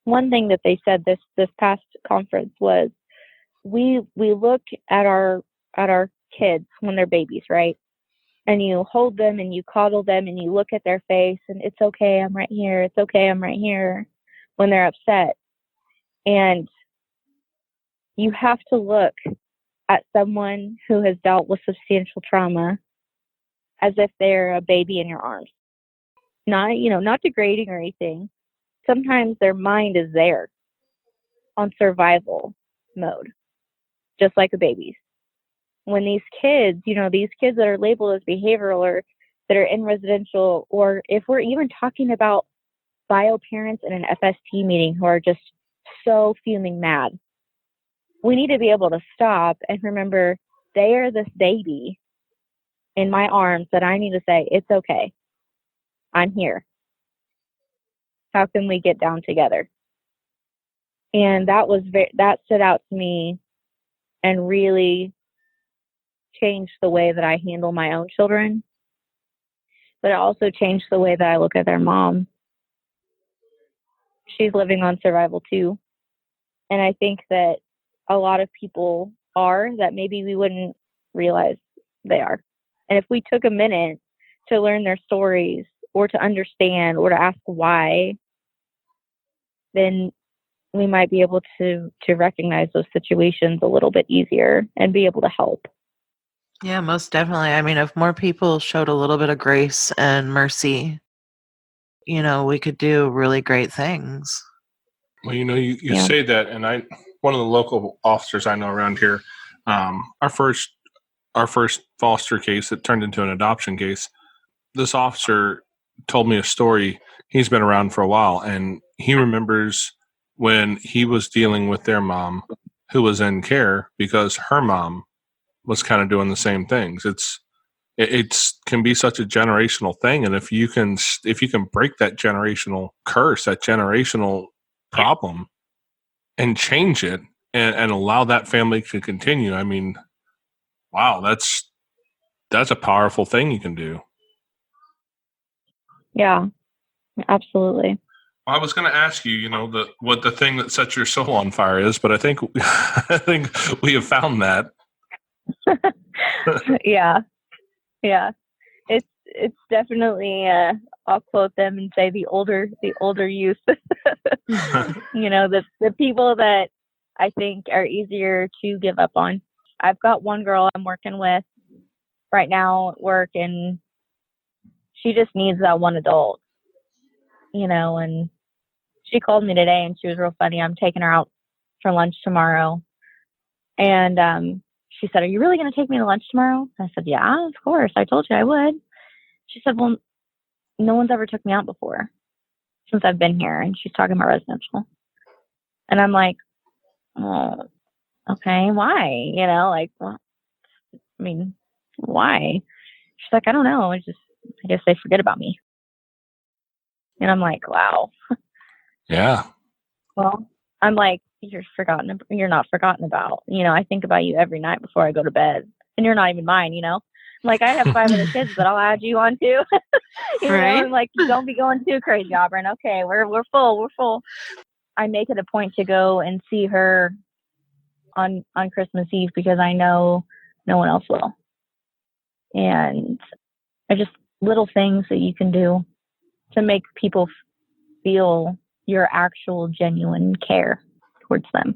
One thing that they said this past conference was we look at our kids when they're babies, right? And you hold them and you coddle them and you look at their face and it's okay, I'm right here. It's okay, I'm right here when they're upset. And you have to look at someone who has dealt with substantial trauma as if they're a baby in your arms. Not degrading or anything. Sometimes their mind is there on survival mode, just like a baby's. When these kids that are labeled as behavioral or that are in residential, or if we're even talking about bio parents in an FST meeting who are just so fuming mad, we need to be able to stop and remember they are this baby in my arms that I need to say, it's okay. I'm here. How can we get down together? And that stood out to me and really changed the way that I handle my own children. But it also changed the way that I look at their mom. She's living on survival too. And I think that a lot of people are that maybe we wouldn't realize they are. And if we took a minute to learn their stories or to understand or to ask why, then we might be able to recognize those situations a little bit easier and be able to help. Yeah, most definitely. I mean, if more people showed a little bit of grace and mercy, we could do really great things. Well, you say that, and one of the local officers I know around here, our first foster case that turned into an adoption case, this officer told me a story. He's been around for a while, and he remembers when he was dealing with their mom who was in care because her mom was kind of doing the same things. It can be such a generational thing, and if you can break that generational curse, that generational problem, and change it and allow that family to continue, I mean, wow, that's a powerful thing you can do. Yeah, absolutely. I was going to ask you, what the thing that sets your soul on fire is, but I think I think we have found that. Yeah. It's definitely. I'll quote them and say the older youth. The people that I think are easier to give up on. I've got one girl I'm working with right now at work, and she just needs that one adult. And she called me today and she was real funny. I'm taking her out for lunch tomorrow. And she said, "Are you really going to take me to lunch tomorrow?" I said, "Yeah, of course. I told you I would." She said, "Well, no one's ever took me out before." since I've been here. And she's talking about residential. And I'm like, oh, okay, why? You know, like, well, I mean, why? She's like, I don't know. I guess they forget about me. And I'm like, wow. Yeah. Well, I'm like, you're not forgotten about. You know, I think about you every night before I go to bed. And you're not even mine, you know? Like, I have 5 other kids that I'll add you on too. You know, I'm like, don't be going too crazy, Aubren. Okay, we're full. I make it a point to go and see her on Christmas Eve because I know no one else will. And just little things that you can do to make people feel your actual genuine care towards them.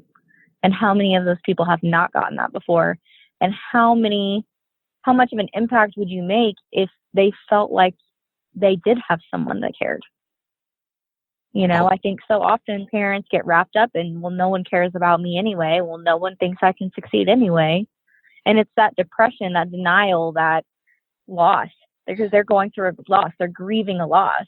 And how many of those people have not gotten that before? And how much of an impact would you make if they felt like they did have someone that cared? You know, I think so often parents get wrapped up in, well, no one cares about me anyway. Well, no one thinks I can succeed anyway. And it's that depression, that denial, that loss, because they're going through a loss. They're grieving a loss.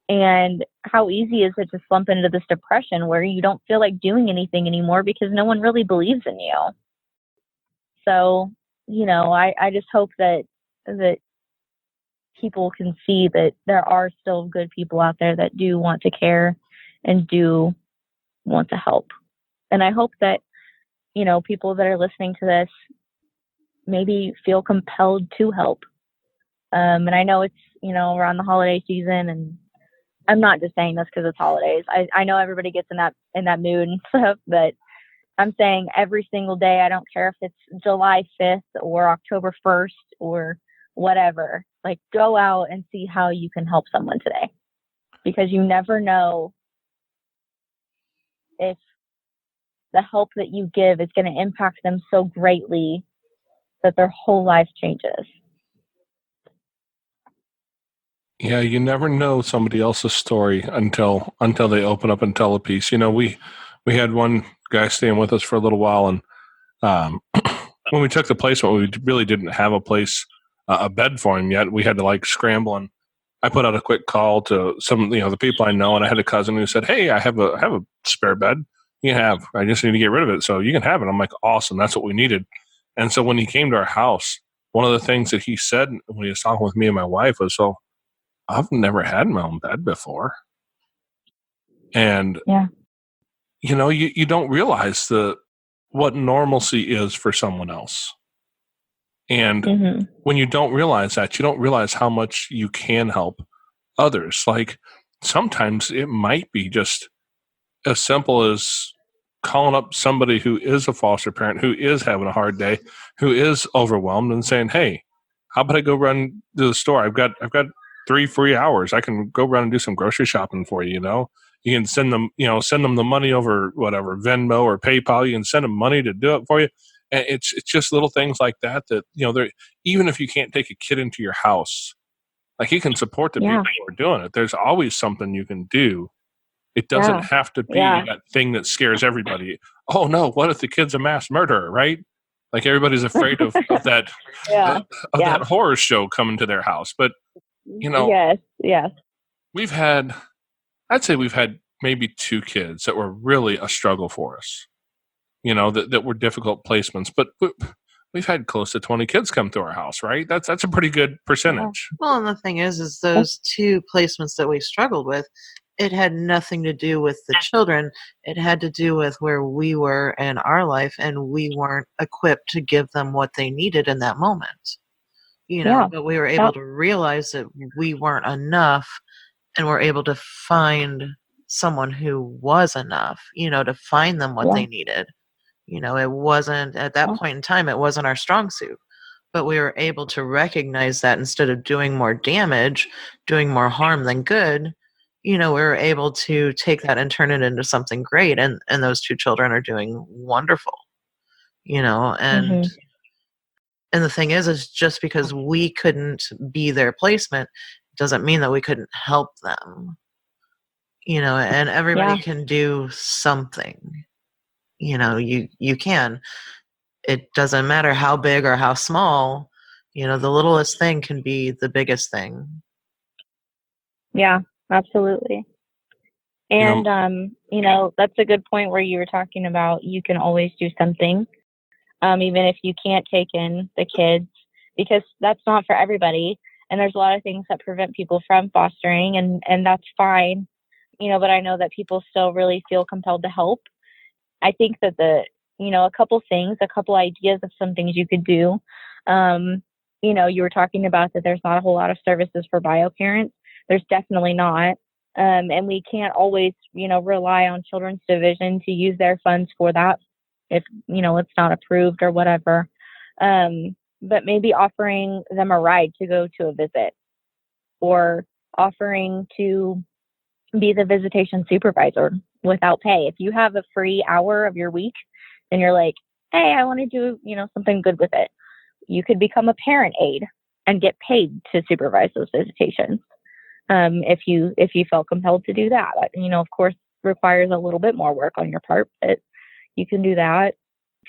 And how easy is it to slump into this depression where you don't feel like doing anything anymore because no one really believes in you? So, you know, I just hope that people can see that there are still good people out there that do want to care and do want to help. And I hope that, you know, people that are listening to this maybe feel compelled to help. And I know it's, you know, around the holiday season, and I'm not just saying this because it's holidays. I know everybody gets in that mood and stuff, but I'm saying every single day, I don't care if it's July 5th or October 1st or whatever, like go out and see how you can help someone today, because you never know if the help that you give is going to impact them so greatly that their whole life changes. Yeah, you never know somebody else's story until they open up and tell a piece. You know, we had one guy staying with us for a little while, and when we took the placement, we really didn't have a bed for him yet. We had to like scramble, and I put out a quick call to some, you know, the people I know, and I had a cousin who said, "Hey, I have a spare bed. I just need to get rid of it, so you can have it." I'm like, "Awesome, that's what we needed." And so when he came to our house, one of the things that he said when he was talking with me and my wife was, "So I've never had my own bed before," and yeah. You know, you don't realize what normalcy is for someone else. And when you don't realize that, you don't realize how much you can help others. Like sometimes it might be just as simple as calling up somebody who is a foster parent, who is having a hard day, who is overwhelmed, and saying, "Hey, how about I go run to the store? I've got 3 free hours. I can go run and do some grocery shopping for you." You know, you can send them the money over whatever Venmo or PayPal. You can send them money to do it for you. And it's just little things like that even if you can't take a kid into your house, like you can support the people who are doing it. There's always something you can do. It doesn't have to be that thing that scares everybody. Oh no, what if the kid's a mass murderer, right? Like everybody's afraid of that that horror show coming to their house. But you know, yes. I'd say we've had maybe 2 kids that were really a struggle for us. You know, that were difficult placements, but we've had close to 20 kids come to our house, right? That's a pretty good percentage. Well, and the thing is those 2 placements that we struggled with, it had nothing to do with the children. It had to do with where we were in our life, and we weren't equipped to give them what they needed in that moment. You know, but we were able to realize that we weren't enough, and we're able to find someone who was enough, you know, to find them what they needed. You know, it wasn't at that point in time, it wasn't our strong suit, but we were able to recognize that instead of doing more damage, doing more harm than good, you know, we were able to take that and turn it into something great. And those 2 children are doing wonderful, you know, and the thing is just because we couldn't be their placement doesn't mean that we couldn't help them, you know, and everybody can do something. You know, you can. It doesn't matter how big or how small, you know, the littlest thing can be the biggest thing. Yeah, absolutely. And, that's a good point where you were talking about you can always do something, even if you can't take in the kids, because that's not for everybody. And there's a lot of things that prevent people from fostering, and that's fine, but I know that people still really feel compelled to help. I think that a couple things, a couple ideas of some things you could do. You were talking about that there's not a whole lot of services for bio parents. There's definitely not. And we can't always, rely on Children's Division to use their funds for that if, it's not approved or whatever. But maybe offering them a ride to go to a visit, or offering to be the visitation supervisor without pay. If you have a free hour of your week, then you're like, hey, I want to do, something good with it. You could become a parent aide and get paid to supervise those visitations. If you felt compelled to do that, of course, requires a little bit more work on your part, but you can do that.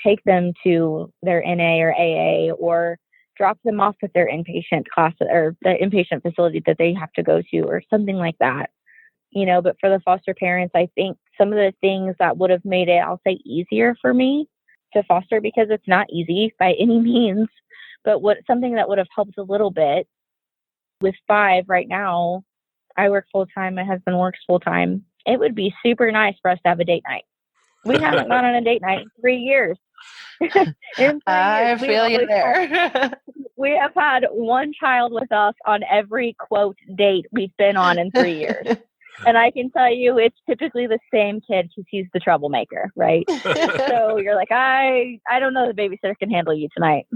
Take them to their NA or AA, or drop them off at their inpatient class or the inpatient facility that they have to go to, or something like that. But for the foster parents, I think some of the things that would have made it, I'll say, easier for me to foster, because it's not easy by any means, but something that would have helped a little bit with 5 right now. I work full time. My husband works full time. It would be super nice for us to have a date night. We haven't gone on a date night in 3 years. I feel you there. We have had one child with us on every quote date we've been on in 3 years. And I can tell you it's typically the same kid because he's the troublemaker, right? So you're like, I don't know, the babysitter can handle you tonight.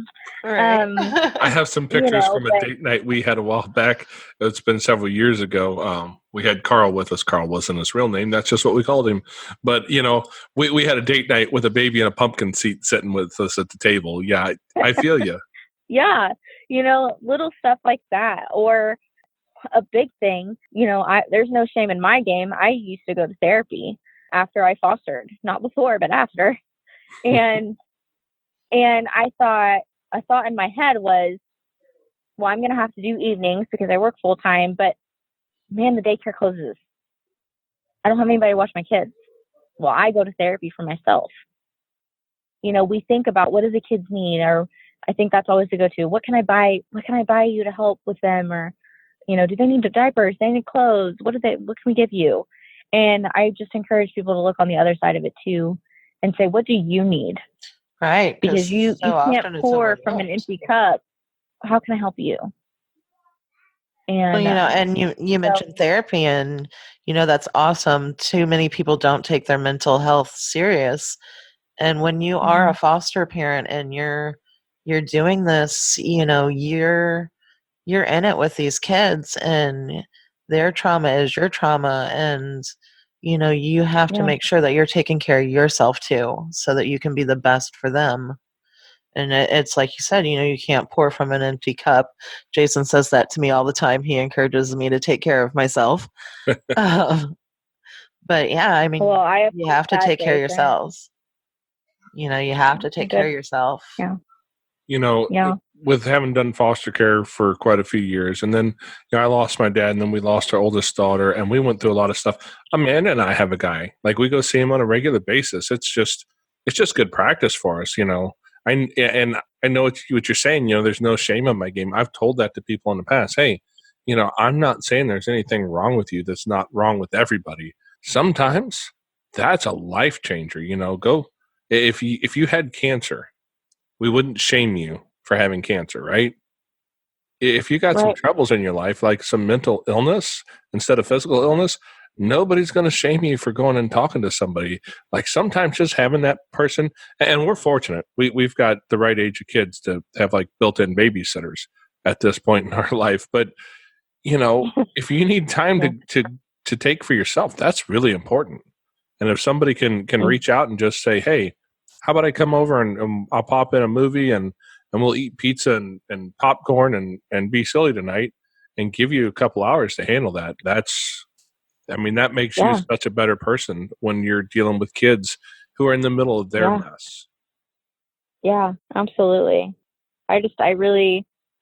Right. I have some pictures from a date night we had a while back. It's been several years ago. We had Carl with us. Carl wasn't his real name. That's just what we called him. But, we had a date night with a baby in a pumpkin seat sitting with us at the table. Yeah, I feel you. Yeah, little stuff like that. Or a big thing, there's no shame in my game. I used to go to therapy after I fostered, not before, but after. And I thought in my head was, well, I'm going to have to do evenings because I work full time, but man, the daycare closes. I don't have anybody to watch my kids. Well, I go to therapy for myself. We think about, what do the kids need? Or I think that's always the go-to. What can I buy you to help with them? Or, do they need diapers? Do they need clothes? What can we give you? And I just encourage people to look on the other side of it too and say, what do you need? Right. Because you can't pour from an empty cup. How can I help you? And, and you mentioned therapy, and, that's awesome. Too many people don't take their mental health serious. And when you are a foster parent and you're doing this, you're in it with these kids, and their trauma is your trauma. And, you have to make sure that you're taking care of yourself too, so that you can be the best for them. And it's like you said, you can't pour from an empty cup. Jason says that to me all the time. He encourages me to take care of myself. But yeah, I mean, you have to take care of yourselves. You have to take care of yourself. Yeah. With having done foster care for quite a few years, and then I lost my dad, and then we lost our oldest daughter, and we went through a lot of stuff. Amanda and I have a guy, like, we go see him on a regular basis. It's just good practice for us, And I know what you're saying. There's no shame in my game. I've told that to people in the past. Hey, I'm not saying there's anything wrong with you that's not wrong with everybody. Sometimes that's a life changer. Go, if you had cancer, we wouldn't shame you for having cancer, right? If you got some troubles in your life, like some mental illness instead of physical illness, nobody's going to shame you for going and talking to somebody. Like, sometimes just having that person, and we're fortunate. We've got the right age of kids to have like built-in babysitters at this point in our life. But, if you need time to take for yourself, that's really important. And if somebody can reach out and just say, hey, how about I come over and I'll pop in a movie and we'll eat pizza and popcorn and be silly tonight, and give you a couple hours to handle that. That makes you such a better person when you're dealing with kids who are in the middle of their mess. Yeah, absolutely.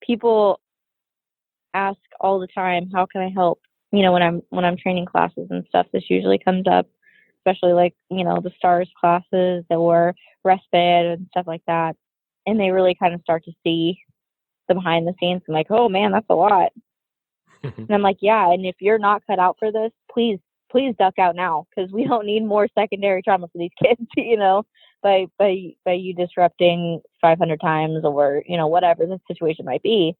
People ask all the time, how can I help? when I'm training classes and stuff, this usually comes up, especially like, the STARS classes or respite and stuff like that. And they really kind of start to see the behind the scenes. I'm like, oh man, that's a lot. And I'm like, yeah. And if you're not cut out for this, please duck out now, because we don't need more secondary trauma for these kids, by you disrupting 500 times or, whatever the situation might be.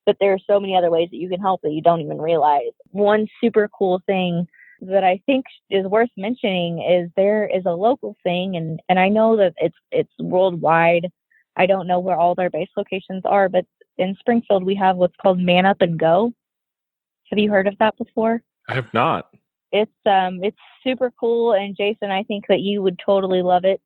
But there are so many other ways that you can help that you don't even realize. One super cool thing that I think is worth mentioning is there is a local thing, and I know that it's worldwide. I don't know where all their base locations are, but in Springfield we have what's called Man Up and Go. Have you heard of that before? I have not. It's super cool, and Jason, I think that you would totally love it.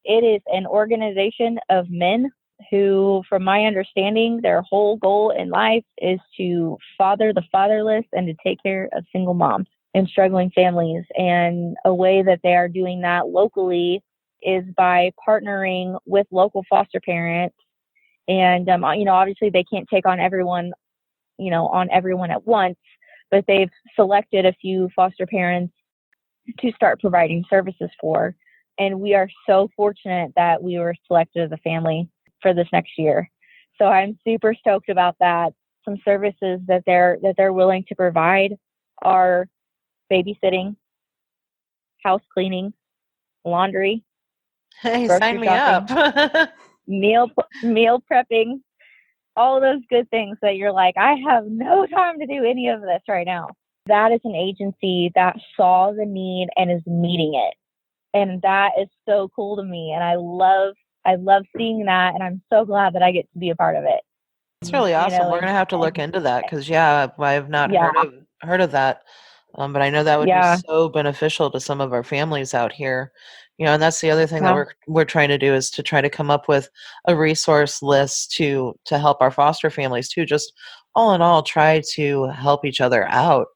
It is an organization of men who, from my understanding, their whole goal in life is to father the fatherless and to take care of single moms and struggling families. And a way that they are doing that locally is by partnering with local foster parents. And, obviously they can't take on everyone at once, but they've selected a few foster parents to start providing services for. And we are so fortunate that we were selected as a family for this next year. So I'm super stoked about that. Some services that they're willing to provide are babysitting, house cleaning, laundry, Hey, grocery sign me shopping, up. meal prepping, all of those good things that you're like, I have no time to do any of this right now. That is an agency that saw the need and is meeting it. And that is so cool to me. And I love seeing that. And I'm so glad that I get to be a part of it. It's really awesome. We're going to have to look into that because, I have not heard of that. But I know that would be so beneficial to some of our families out here. And that's the other thing that we're trying to do is to try to come up with a resource list to help our foster families too. Just all in all, try to help each other out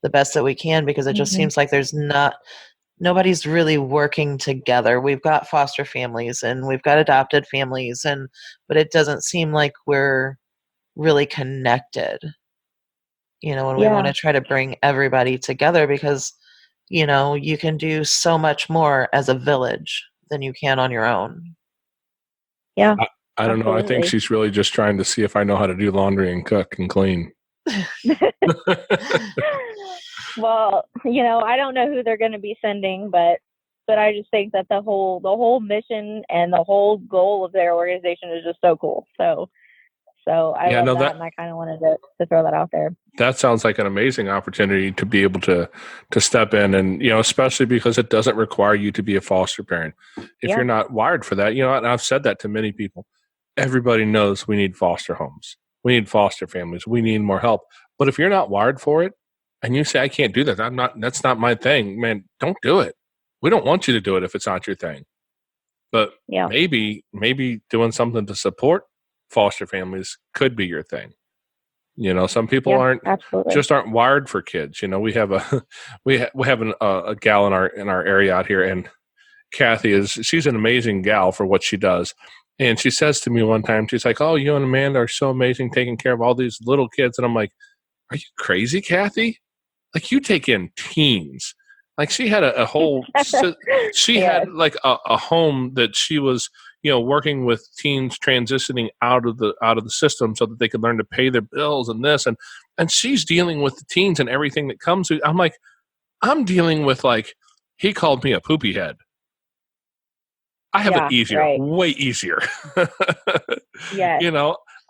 the best that we can, because it just seems like nobody's really working together. We've got foster families and we've got adopted families, but it doesn't seem like we're really connected. We want to try to bring everybody together because, you can do so much more as a village than you can on your own. Yeah. I don't know. I think she's really just trying to see if I know how to do laundry and cook and clean. Well, I don't know who they're going to be sending, but I just think that the whole mission and the whole goal of their organization is just so cool. So I love that, and I kind of wanted to throw that out there. That sounds like an amazing opportunity to be able to step in, and especially because it doesn't require you to be a foster parent. If you're not wired for that, and I've said that to many people. Everybody knows we need foster homes, we need foster families, we need more help. But if you're not wired for it, and you say I can't do that, that's not my thing, man, don't do it. We don't want you to do it if it's not your thing. But maybe doing something to support foster families could be your thing. Some people aren't wired for kids. We have a gal in our area out here, and Kathy she's an amazing gal for what she does. And she says to me one time, she's like, "Oh, you and Amanda are so amazing taking care of all these little kids." And I'm like, "Are you crazy, Kathy? Like, you take in teens." Like, she had a whole had like a home that she was working with teens transitioning out of the system so that they could learn to pay their bills and this, and she's dealing with the teens and everything that comes. I'm like, I'm dealing with, like, he called me a poopy head. I have it easier, way easier.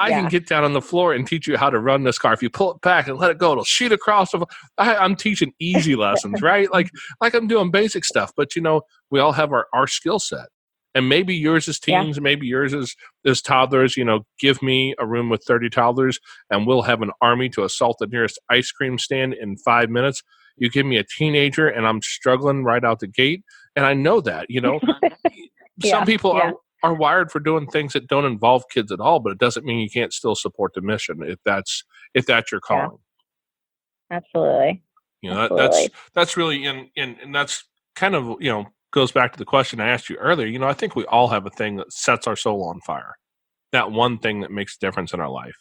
I can get down on the floor and teach you how to run this car. If you pull it back and let it go, it'll shoot across. I'm teaching easy lessons, right? Like I'm doing basic stuff, but we all have our skill set. And maybe yours is teens, maybe yours is toddlers. Give me a room with 30 toddlers and we'll have an army to assault the nearest ice cream stand in 5 minutes. You give me a teenager and I'm struggling right out the gate. And I know that, some people are wired for doing things that don't involve kids at all, but it doesn't mean you can't still support the mission if that's your calling. Absolutely. That's really and that's kind of, goes back to the question I asked you earlier. I think we all have a thing that sets our soul on fire. That one thing that makes a difference in our life.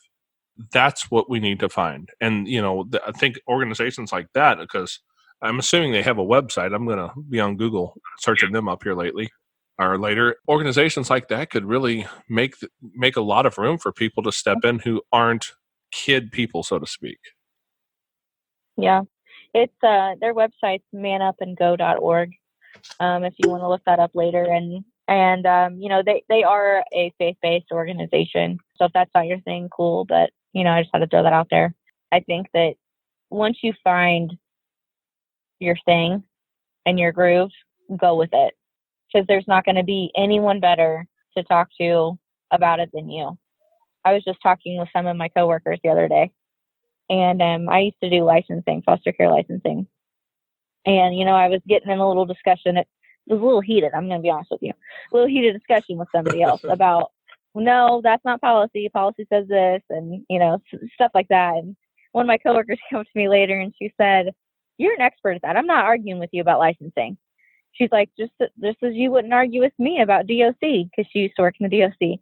that's what we need to find. And, I think organizations like that, because I'm assuming they have a website. I'm going to be on Google searching them up here lately or later. Organizations like that could really make a lot of room for people to step in who aren't kid people, so to speak. Yeah. It's their website's manupandgo.org. If you want to look that up later. And they are a faith-based organization. So if that's not your thing, cool. But, I just had to throw that out there. I think that once you find your thing and your groove, go with it. Because there's not going to be anyone better to talk to about it than you. I was just talking with some of my coworkers the other day. And I used to do licensing, foster care licensing. And, I was getting in a little discussion. It was a little heated. I'm going to be honest with you. A little heated discussion with somebody else about, no, that's not policy. Policy says this and, stuff like that. And one of my coworkers came up to me later and she said, you're an expert at that. I'm not arguing with you about licensing. She's like, just as you wouldn't argue with me about DOC, because she used to work in the DOC.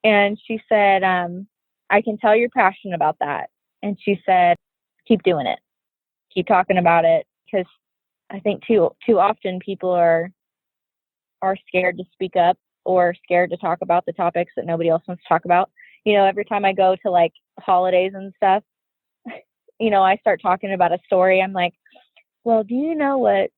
And she said, I can tell you're passionate about that. And she said, keep doing it. Keep talking about it. Because I think too often people are scared to speak up or scared to talk about the topics that nobody else wants to talk about. Every time I go to like holidays and stuff, I start talking about a story. I'm like, well, do you know what,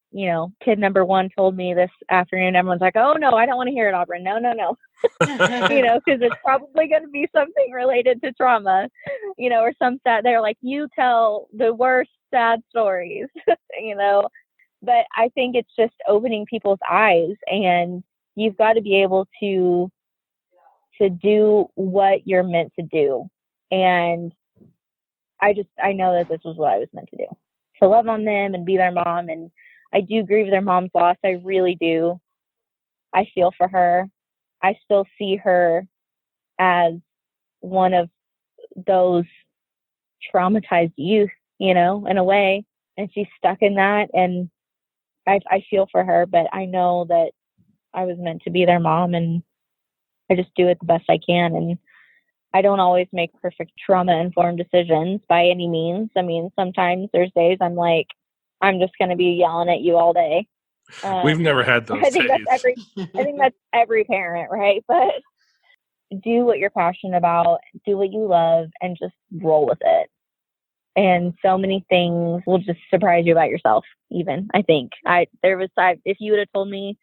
kid number one told me this afternoon? Everyone's like, oh no, I don't want to hear it, Aubren. No. Because it's probably going to be something related to trauma, or some sad, they're like, you tell the worst sad stories, but I think it's just opening people's eyes, and you've got to be able to do what you're meant to do. And I know that this was what I was meant to do, to love on them and be their mom. And I do grieve their mom's loss. I really do. I feel for her. I still see her as one of those traumatized youth, in a way, and she's stuck in that. And I feel for her, but I know that I was meant to be their mom, and I just do it the best I can. And I don't always make perfect trauma-informed decisions by any means. I mean, sometimes there's days I'm like, I'm just going to be yelling at you all day. We've never had those I think days. I think that's every parent, right? But do what you're passionate about, do what you love, and just roll with it. And so many things will just surprise you about yourself, even. I think. If you would have told me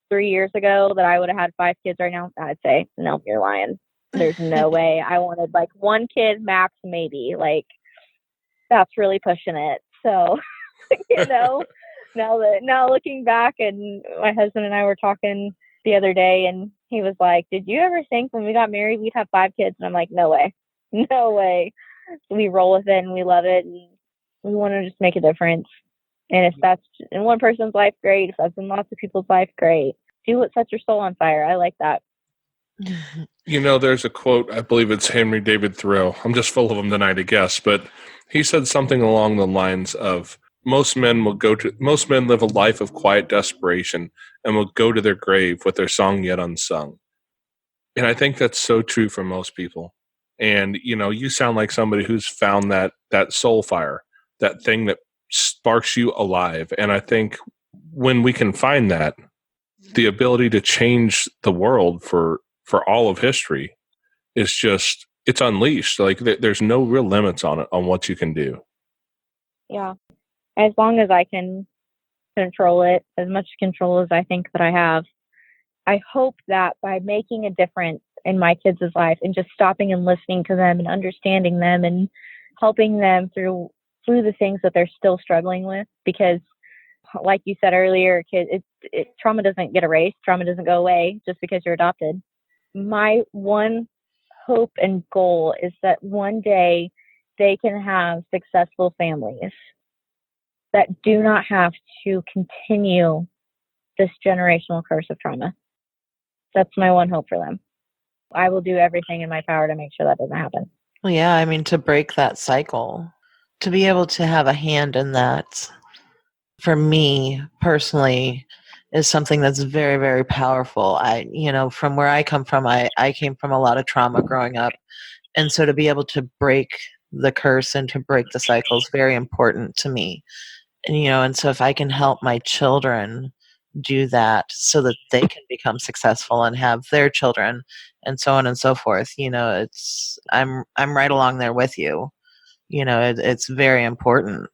3 years ago that I would have had 5 kids right now, I'd say, no, you're lying. There's no way. I wanted like 1 kid max, maybe. Like, that's really pushing it. So, now looking back, and my husband and I were talking the other day, and he was like, did you ever think when we got married we'd have 5 kids? And I'm like, no way. We roll with it and we love it, and we want to just make a difference. And if that's in one person's life, great. If that's in lots of people's life, great. Do what sets your soul on fire. I like that. There's a quote, I believe it's Henry David Thoreau. I'm just full of them tonight, I guess. But he said something along the lines of, most men live a life of quiet desperation and will go to their grave with their song yet unsung. And I think that's so true for most people. And, you sound like somebody who's found that soul fire, that thing that sparks you alive. And I think when we can find that, the ability to change the world for all of history is just, it's unleashed. Like there's no real limits on it, on what you can do. Yeah. As long as I can control it, as much control as I think that I have, I hope that by making a difference in my kids' life and just stopping and listening to them and understanding them and helping them through the things that they're still struggling with, because like you said earlier, trauma doesn't get erased. Trauma doesn't go away just because you're adopted. My one hope and goal is that one day they can have successful families that do not have to continue this generational curse of trauma. That's my one hope for them. I will do everything in my power to make sure that doesn't happen. Well, yeah, I mean, to break that cycle, to be able to have a hand in that, for me personally, is something that's very, very powerful. From where I come from, I came from a lot of trauma growing up. And so to be able to break the curse and to break the cycle is very important to me. And, and so if I can help my children do that so that they can become successful and have their children and so on and so forth, I'm right along there with you. It's very important.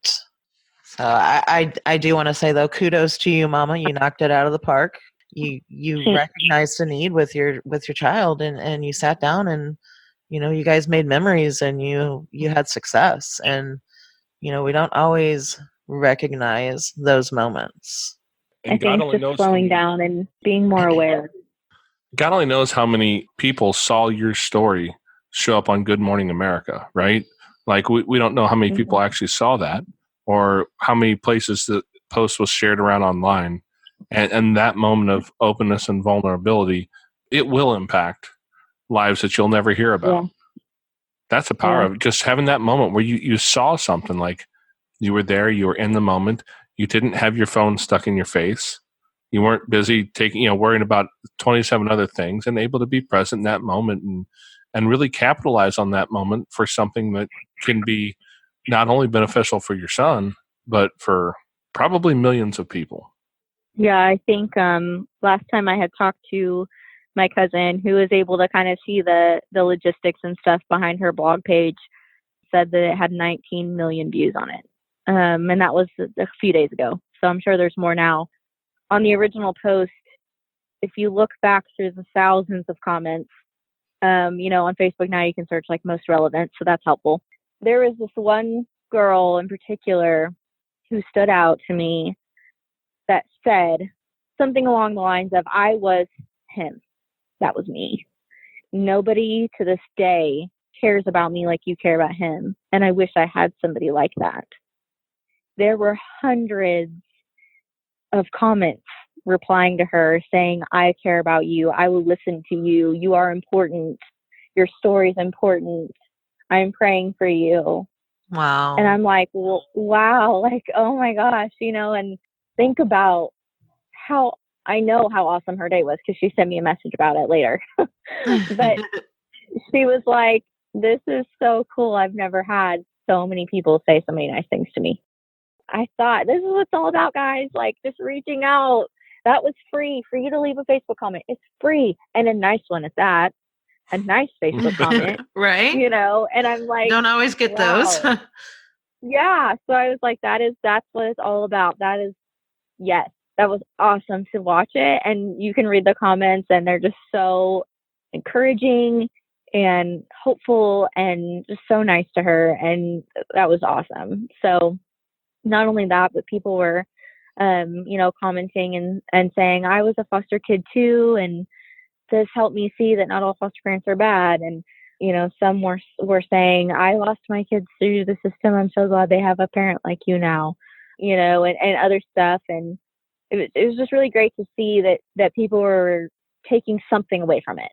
So I do want to say, though, kudos to you, Mama. You knocked it out of the park. You recognized a need with your child, and you sat down and you guys made memories and you had success. And we don't always recognize those moments. And I think just slowing down and being more aware. God only knows how many people saw your story show up on Good Morning America, right? Like we don't know how many people actually saw that, or how many places the post was shared around online. And that moment of openness and vulnerability, it will impact lives that you'll never hear about. Yeah. That's the power of just having that moment where you saw something, like you were there, you were in the moment, you didn't have your phone stuck in your face. You weren't busy worrying about 27 other things, and able to be present in that moment and really capitalize on that moment for something that can be not only beneficial for your son, but for probably millions of people. Yeah, I think last time I had talked to my cousin, who was able to kind of see the logistics and stuff behind her blog page, said that it had 19 million views on it. And that was a few days ago. So I'm sure there's more now. On the original post, if you look back through the thousands of comments, on Facebook now you can search like most relevant, so that's helpful. There was this one girl in particular who stood out to me that said something along the lines of, I was him. That was me. Nobody to this day cares about me like you care about him, and I wish I had somebody like that. There were hundreds of comments replying to her saying, I care about you. I will listen to you. You are important. Your story is important. I'm praying for you. Wow. And I'm like, well, wow, like, oh my gosh, and think about how, I know how awesome her day was because she sent me a message about it later. But she was like, this is so cool. I've never had so many people say so many nice things to me. I thought, this is what it's all about, guys. Like, just reaching out. That was free for you to leave a Facebook comment. It's free, and a nice one at that. A nice Facebook comment. Right. And I'm like, don't always get those. Yeah. So I was like, that's what it's all about. That is, yes, that was awesome to watch it. And you can read the comments, and they're just so encouraging and hopeful and just so nice to her. And that was awesome. So not only that, but people were, commenting and saying, I was a foster kid too. And this helped me see that not all foster parents are bad. And, some were saying, I lost my kids through the system. I'm so glad they have a parent like you now, and other stuff. And it was just really great to see that people were taking something away from it.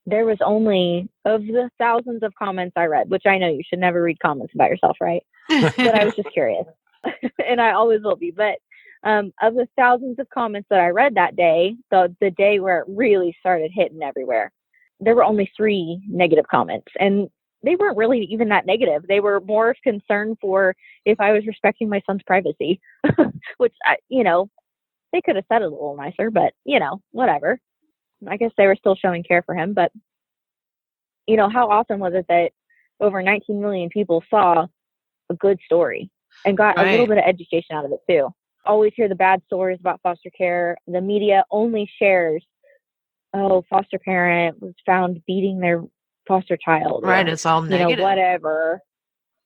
There was only, of the thousands of comments I read, which I know you should never read comments about yourself, right? But I was just curious. And I always will be. But of the thousands of comments that I read that day, the day where it really started hitting everywhere, there were only 3 negative comments. And they weren't really even that negative. They were more of concern for if I was respecting my son's privacy, which, they could have said it a little nicer, but, whatever. I guess they were still showing care for him. But, how awesome was it that over 19 million people saw a good story and got a little bit of education out of it too. Always hear the bad stories about foster care. The media only shares, foster parent was found beating their foster child. Right. It's all negative. Whatever.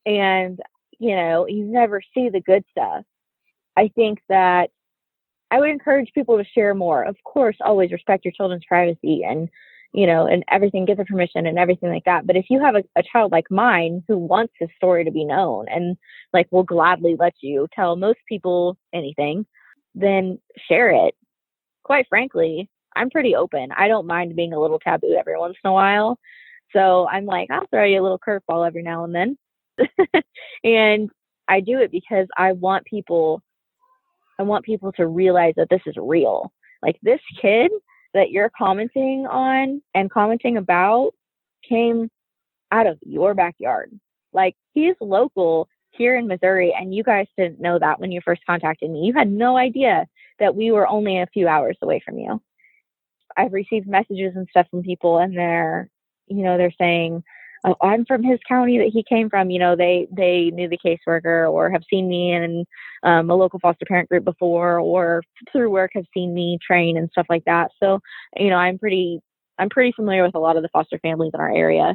And, you never see the good stuff. I think that I would encourage people to share more. Of course, always respect your children's privacy and, and everything, get the permission and everything like that. But if you have a child like mine who wants his story to be known and will gladly let you tell most people anything, then share it. Quite frankly, I'm pretty open. I don't mind being a little taboo every once in a while. So I'm like, I'll throw you a little curveball every now and then. And I do it because I want people to realize that this is real. Like, this kid that you're commenting on and commenting about came out of your backyard. Like, he's local here in Missouri, and you guys didn't know that when you first contacted me. You had no idea that we were only a few hours away from you. I've received messages and stuff from people, and they're saying, oh, I'm from his county that he came from. They knew the caseworker or have seen me in a local foster parent group before, or through work have seen me train and stuff like that. So, I'm pretty familiar with a lot of the foster families in our area,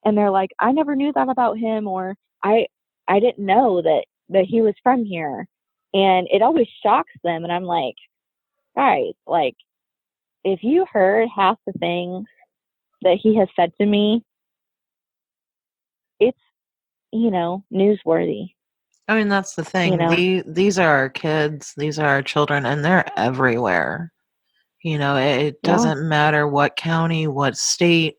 and they're like, I never knew that about him, or I didn't know that he was from here. And it always shocks them. And I'm like, guys, like, if you heard half the things that he has said to me, it's, newsworthy. I mean, that's the thing. These are our kids. These are our children, and they're everywhere. It doesn't matter what county, what state,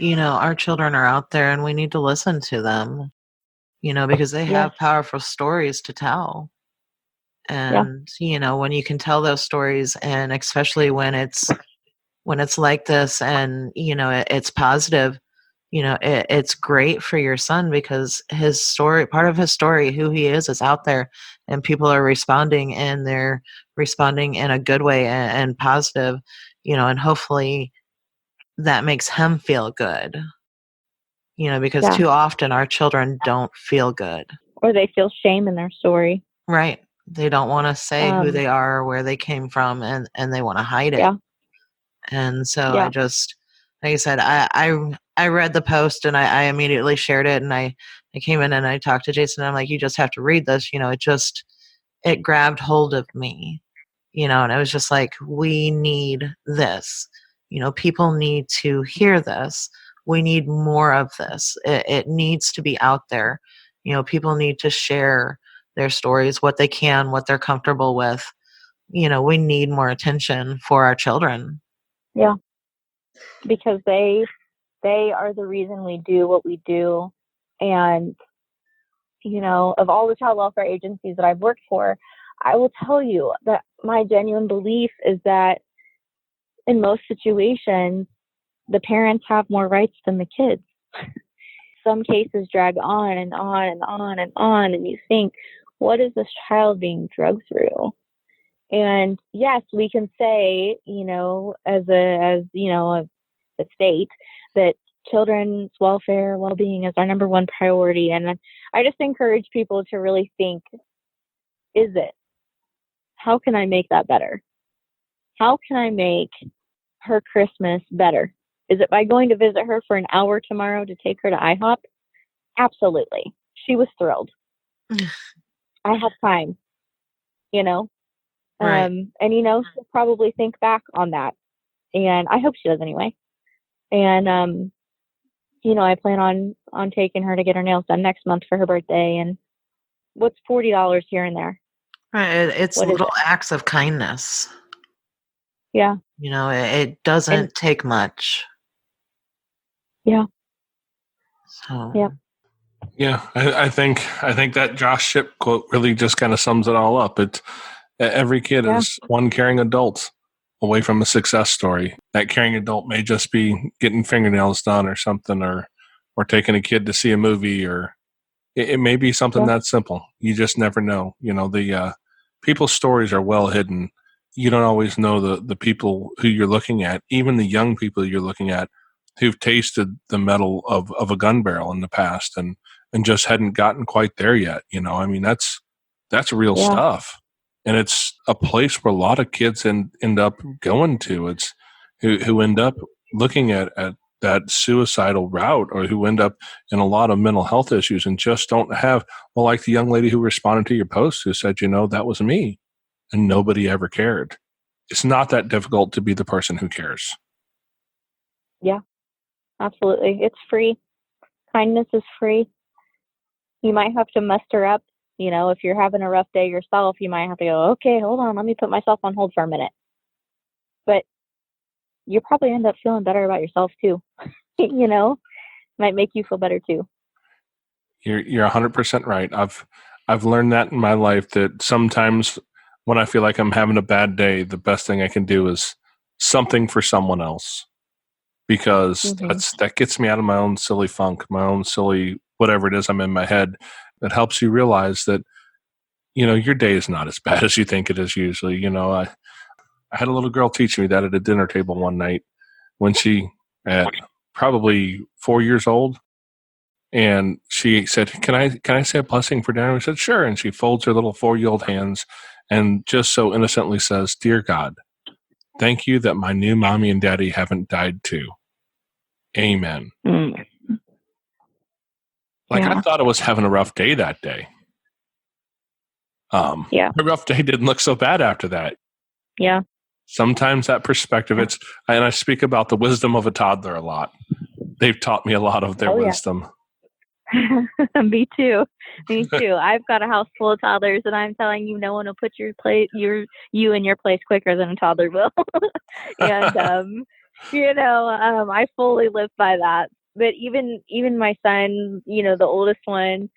our children are out there, and we need to listen to them, because they have powerful stories to tell. And, when you can tell those stories, and especially when it's like this, and, it's positive, it's great for your son, because his story, part of his story, who he is out there, and people are responding, and they're responding in a good way and positive, and hopefully that makes him feel good, because too often our children don't feel good. Or they feel shame in their story. Right. They don't want to say who they are, where they came from, and they want to hide it. Yeah. And so I just, like I said, I read the post, and I immediately shared it, and I came in and I talked to Jason, and I'm like, you just have to read this. It grabbed hold of me, and it was just like, we need this. People need to hear this. We need more of this. It needs to be out there. People need to share their stories, what they can, what they're comfortable with. We need more attention for our children. Yeah. Because they are the reason we do what we do. And, of all the child welfare agencies that I've worked for, I will tell you that my genuine belief is that in most situations, the parents have more rights than the kids. Some cases drag on and on and on and on, and you think, what is this child being drugged through? And yes, we can say, as a state, that children's welfare, well-being is our number one priority. And I just encourage people to really think, is it? How can I make that better? How can I make her Christmas better? Is it by going to visit her for an hour tomorrow to take her to IHOP? Absolutely. She was thrilled. I have time, Right. And, she'll probably think back on that. And I hope she does anyway. And, I plan on taking her to get her nails done next month for her birthday. And what's $40 here and there? Right. It's little acts of kindness. Yeah. It doesn't take much. Yeah. So. Yeah. Yeah, I think that Josh Shipp quote really just kind of sums it all up. Every kid is one caring adult away from a success story. That caring adult may just be getting fingernails done or something, or taking a kid to see a movie, or it may be something that simple. You just never know. The people's stories are well hidden. You don't always know the people who you're looking at, even the young people you're looking at, who've tasted the metal of a gun barrel in the past and just hadn't gotten quite there yet. That's real stuff. And it's a place where a lot of kids end up going to. It's who end up looking at that suicidal route, or who end up in a lot of mental health issues and just don't have, well, like the young lady who responded to your post who said, that was me, and nobody ever cared. It's not that difficult to be the person who cares. Yeah, absolutely. It's free. Kindness is free. You might have to muster up, if you're having a rough day yourself, you might have to go, okay, hold on, let me put myself on hold for a minute. But you probably end up feeling better about yourself too. Might make you feel better too. You're 100% right. I've learned that in my life, that sometimes when I feel like I'm having a bad day, the best thing I can do is something for someone else. because that gets me out of my own silly funk, my own silly whatever it is I'm in my head. That helps you realize that, your day is not as bad as you think it is usually. I had a little girl teach me that at a dinner table one night when she, at probably 4 years old, and she said, "Can I say a blessing for dinner?" I said, "Sure." And she folds her little 4-year-old hands and just so innocently says, "Dear God, thank you that my new mommy and daddy haven't died too. Amen." I thought I was having a rough day that day. The rough day didn't look so bad after that. Yeah. Sometimes that perspective, and I speak about the wisdom of a toddler a lot. They've taught me a lot of their wisdom. Me too. I've got a house full of toddlers, and I'm telling you, no one will put you in your place quicker than a toddler will. And I fully live by that. But even my son, the oldest one,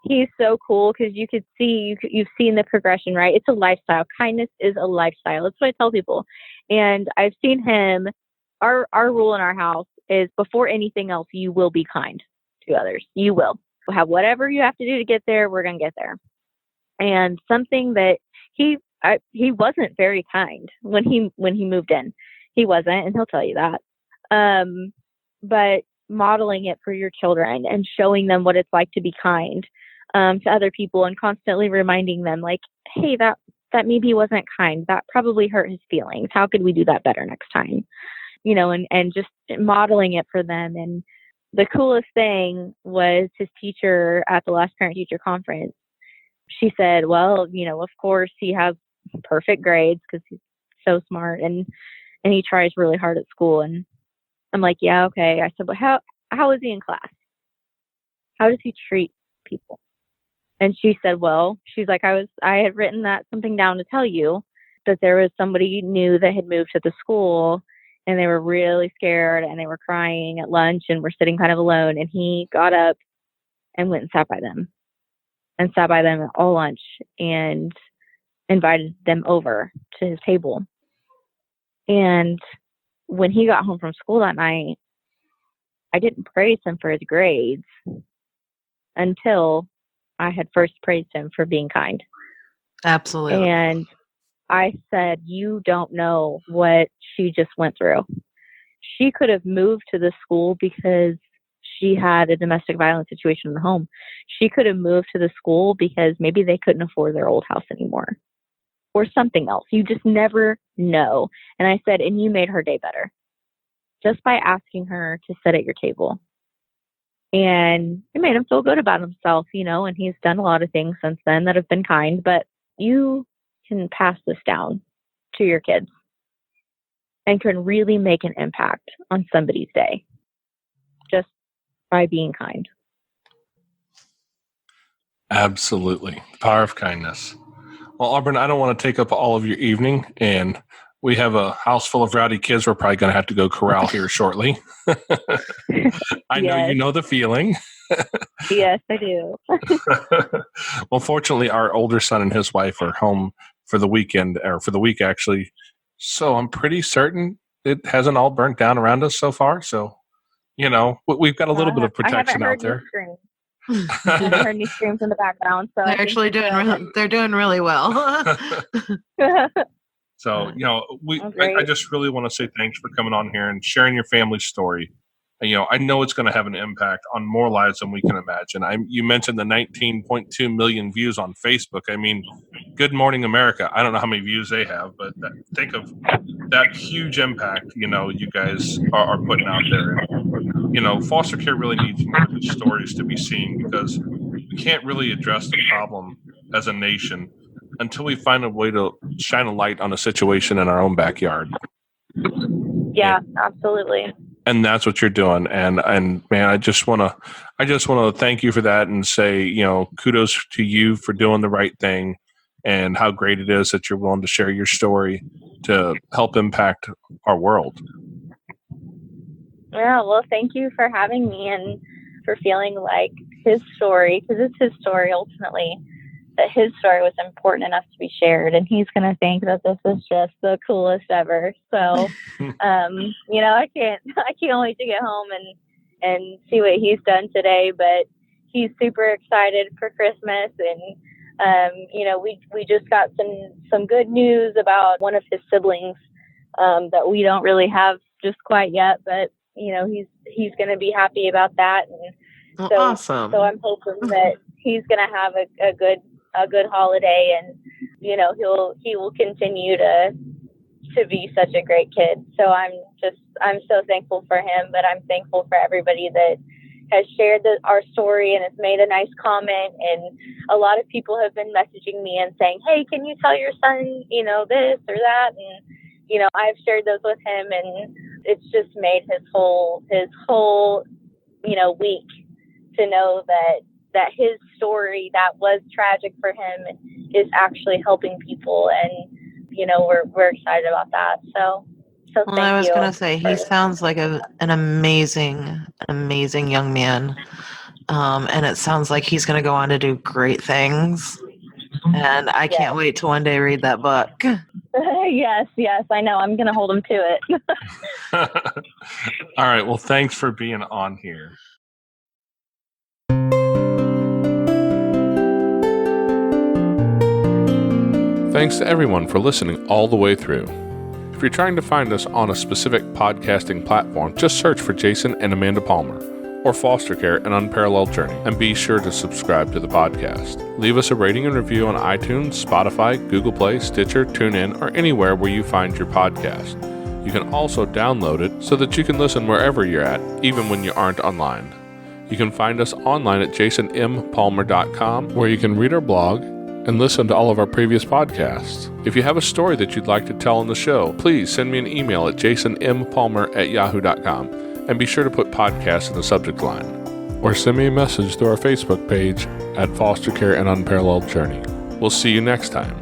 he's so cool because you could see you've seen the progression, right? It's a lifestyle. Kindness is a lifestyle. That's what I tell people. And I've seen him. Our rule in our house is before anything else, you will be kind to others. You will. We'll have whatever you have to do to get there. We're going to get there. And something that he wasn't very kind when he moved in. He wasn't, and he'll tell you that. But modeling it for your children and showing them what it's like to be kind to other people, and constantly reminding them, like, hey, that maybe wasn't kind. That probably hurt his feelings. How could we do that better next time? And just modeling it for them. And the coolest thing was his teacher at the last parent-teacher conference. She said, well, of course he has perfect grades because he's so smart and he tries really hard at school. And I'm like, yeah, okay. I said, but how is he in class? How does he treat people? And she said, well, she's like, I had written something down to tell you that there was somebody new that had moved to the school, and they were really scared and they were crying at lunch and were sitting kind of alone. And he got up and went and sat by them all lunch and invited them over to his table. And when he got home from school that night, I didn't praise him for his grades until I had first praised him for being kind. Absolutely. And I said, you don't know what she just went through. She could have moved to the school because she had a domestic violence situation in the home. She could have moved to the school because maybe they couldn't afford their old house anymore or something else. You just never know. And I said, and you made her day better just by asking her to sit at your table. And it made him feel good about himself, and he's done a lot of things since then that have been kind, but you can pass this down to your kids and can really make an impact on somebody's day just by being kind. Absolutely. The power of kindness. Well, Aubren, I don't want to take up all of your evening, and we have a house full of rowdy kids we're probably going to have to go corral here shortly. I know you know the feeling. Yes, I do. Well, fortunately, our older son and his wife are home for the weekend, or for the week, actually. So I'm pretty certain it hasn't all burnt down around us so far. So, we've got a little bit of protection out there. I haven't heard any screams in the background. So they're actually doing really well. So, I just really want to say thanks for coming on here and sharing your family story. I know it's going to have an impact on more lives than we can imagine. You mentioned the 19.2 million views on Facebook. I mean, Good Morning America. I don't know how many views they have, but think of that huge impact, you guys are putting out there. And, foster care really needs more of these stories to be seen, because we can't really address the problem as a nation until we find a way to shine a light on a situation in our own backyard. Yeah, absolutely. And that's what you're doing. And man, I just want to thank you for that and say, kudos to you for doing the right thing, and how great it is that you're willing to share your story to help impact our world. Yeah, well, thank you for having me and for feeling like his story, because it's his story ultimately, that his story was important enough to be shared, and he's going to think that this is just the coolest ever. So, I can't wait to get home and see what he's done today, but he's super excited for Christmas. And, we just got some good news about one of his siblings, that we don't really have just quite yet, but, he's going to be happy about that. And awesome. So I'm hoping that he's going to have a good holiday, and, he will continue to be such a great kid. So I'm so thankful for him, but I'm thankful for everybody that has shared our story and has made a nice comment. And a lot of people have been messaging me and saying, hey, can you tell your son, this or that? And, I've shared those with him, and it's just made his whole, week to know that his story that was tragic for him is actually helping people. And, we're excited about that. So thank you. I was going to say, he sounds like an amazing young man. And it sounds like he's going to go on to do great things. And I can't wait to one day read that book. Yes, I know. I'm going to hold him to it. All right. Well, thanks for being on here. Thanks to everyone for listening all the way through. If you're trying to find us on a specific podcasting platform, just search for Jason and Amanda Palmer or Foster Care, An Unparalleled Journey, and be sure to subscribe to the podcast. Leave us a rating and review on iTunes, Spotify, Google Play, Stitcher, TuneIn, or anywhere where you find your podcast. You can also download it so that you can listen wherever you're at, even when you aren't online. You can find us online at jasonmpalmer.com, where you can read our blog and listen to all of our previous podcasts. If you have a story that you'd like to tell on the show, please send me an email at jasonmpalmer@yahoo.com, and be sure to put podcast in the subject line. Or send me a message through our Facebook page at Foster Care, An Unparalleled Journey. We'll see you next time.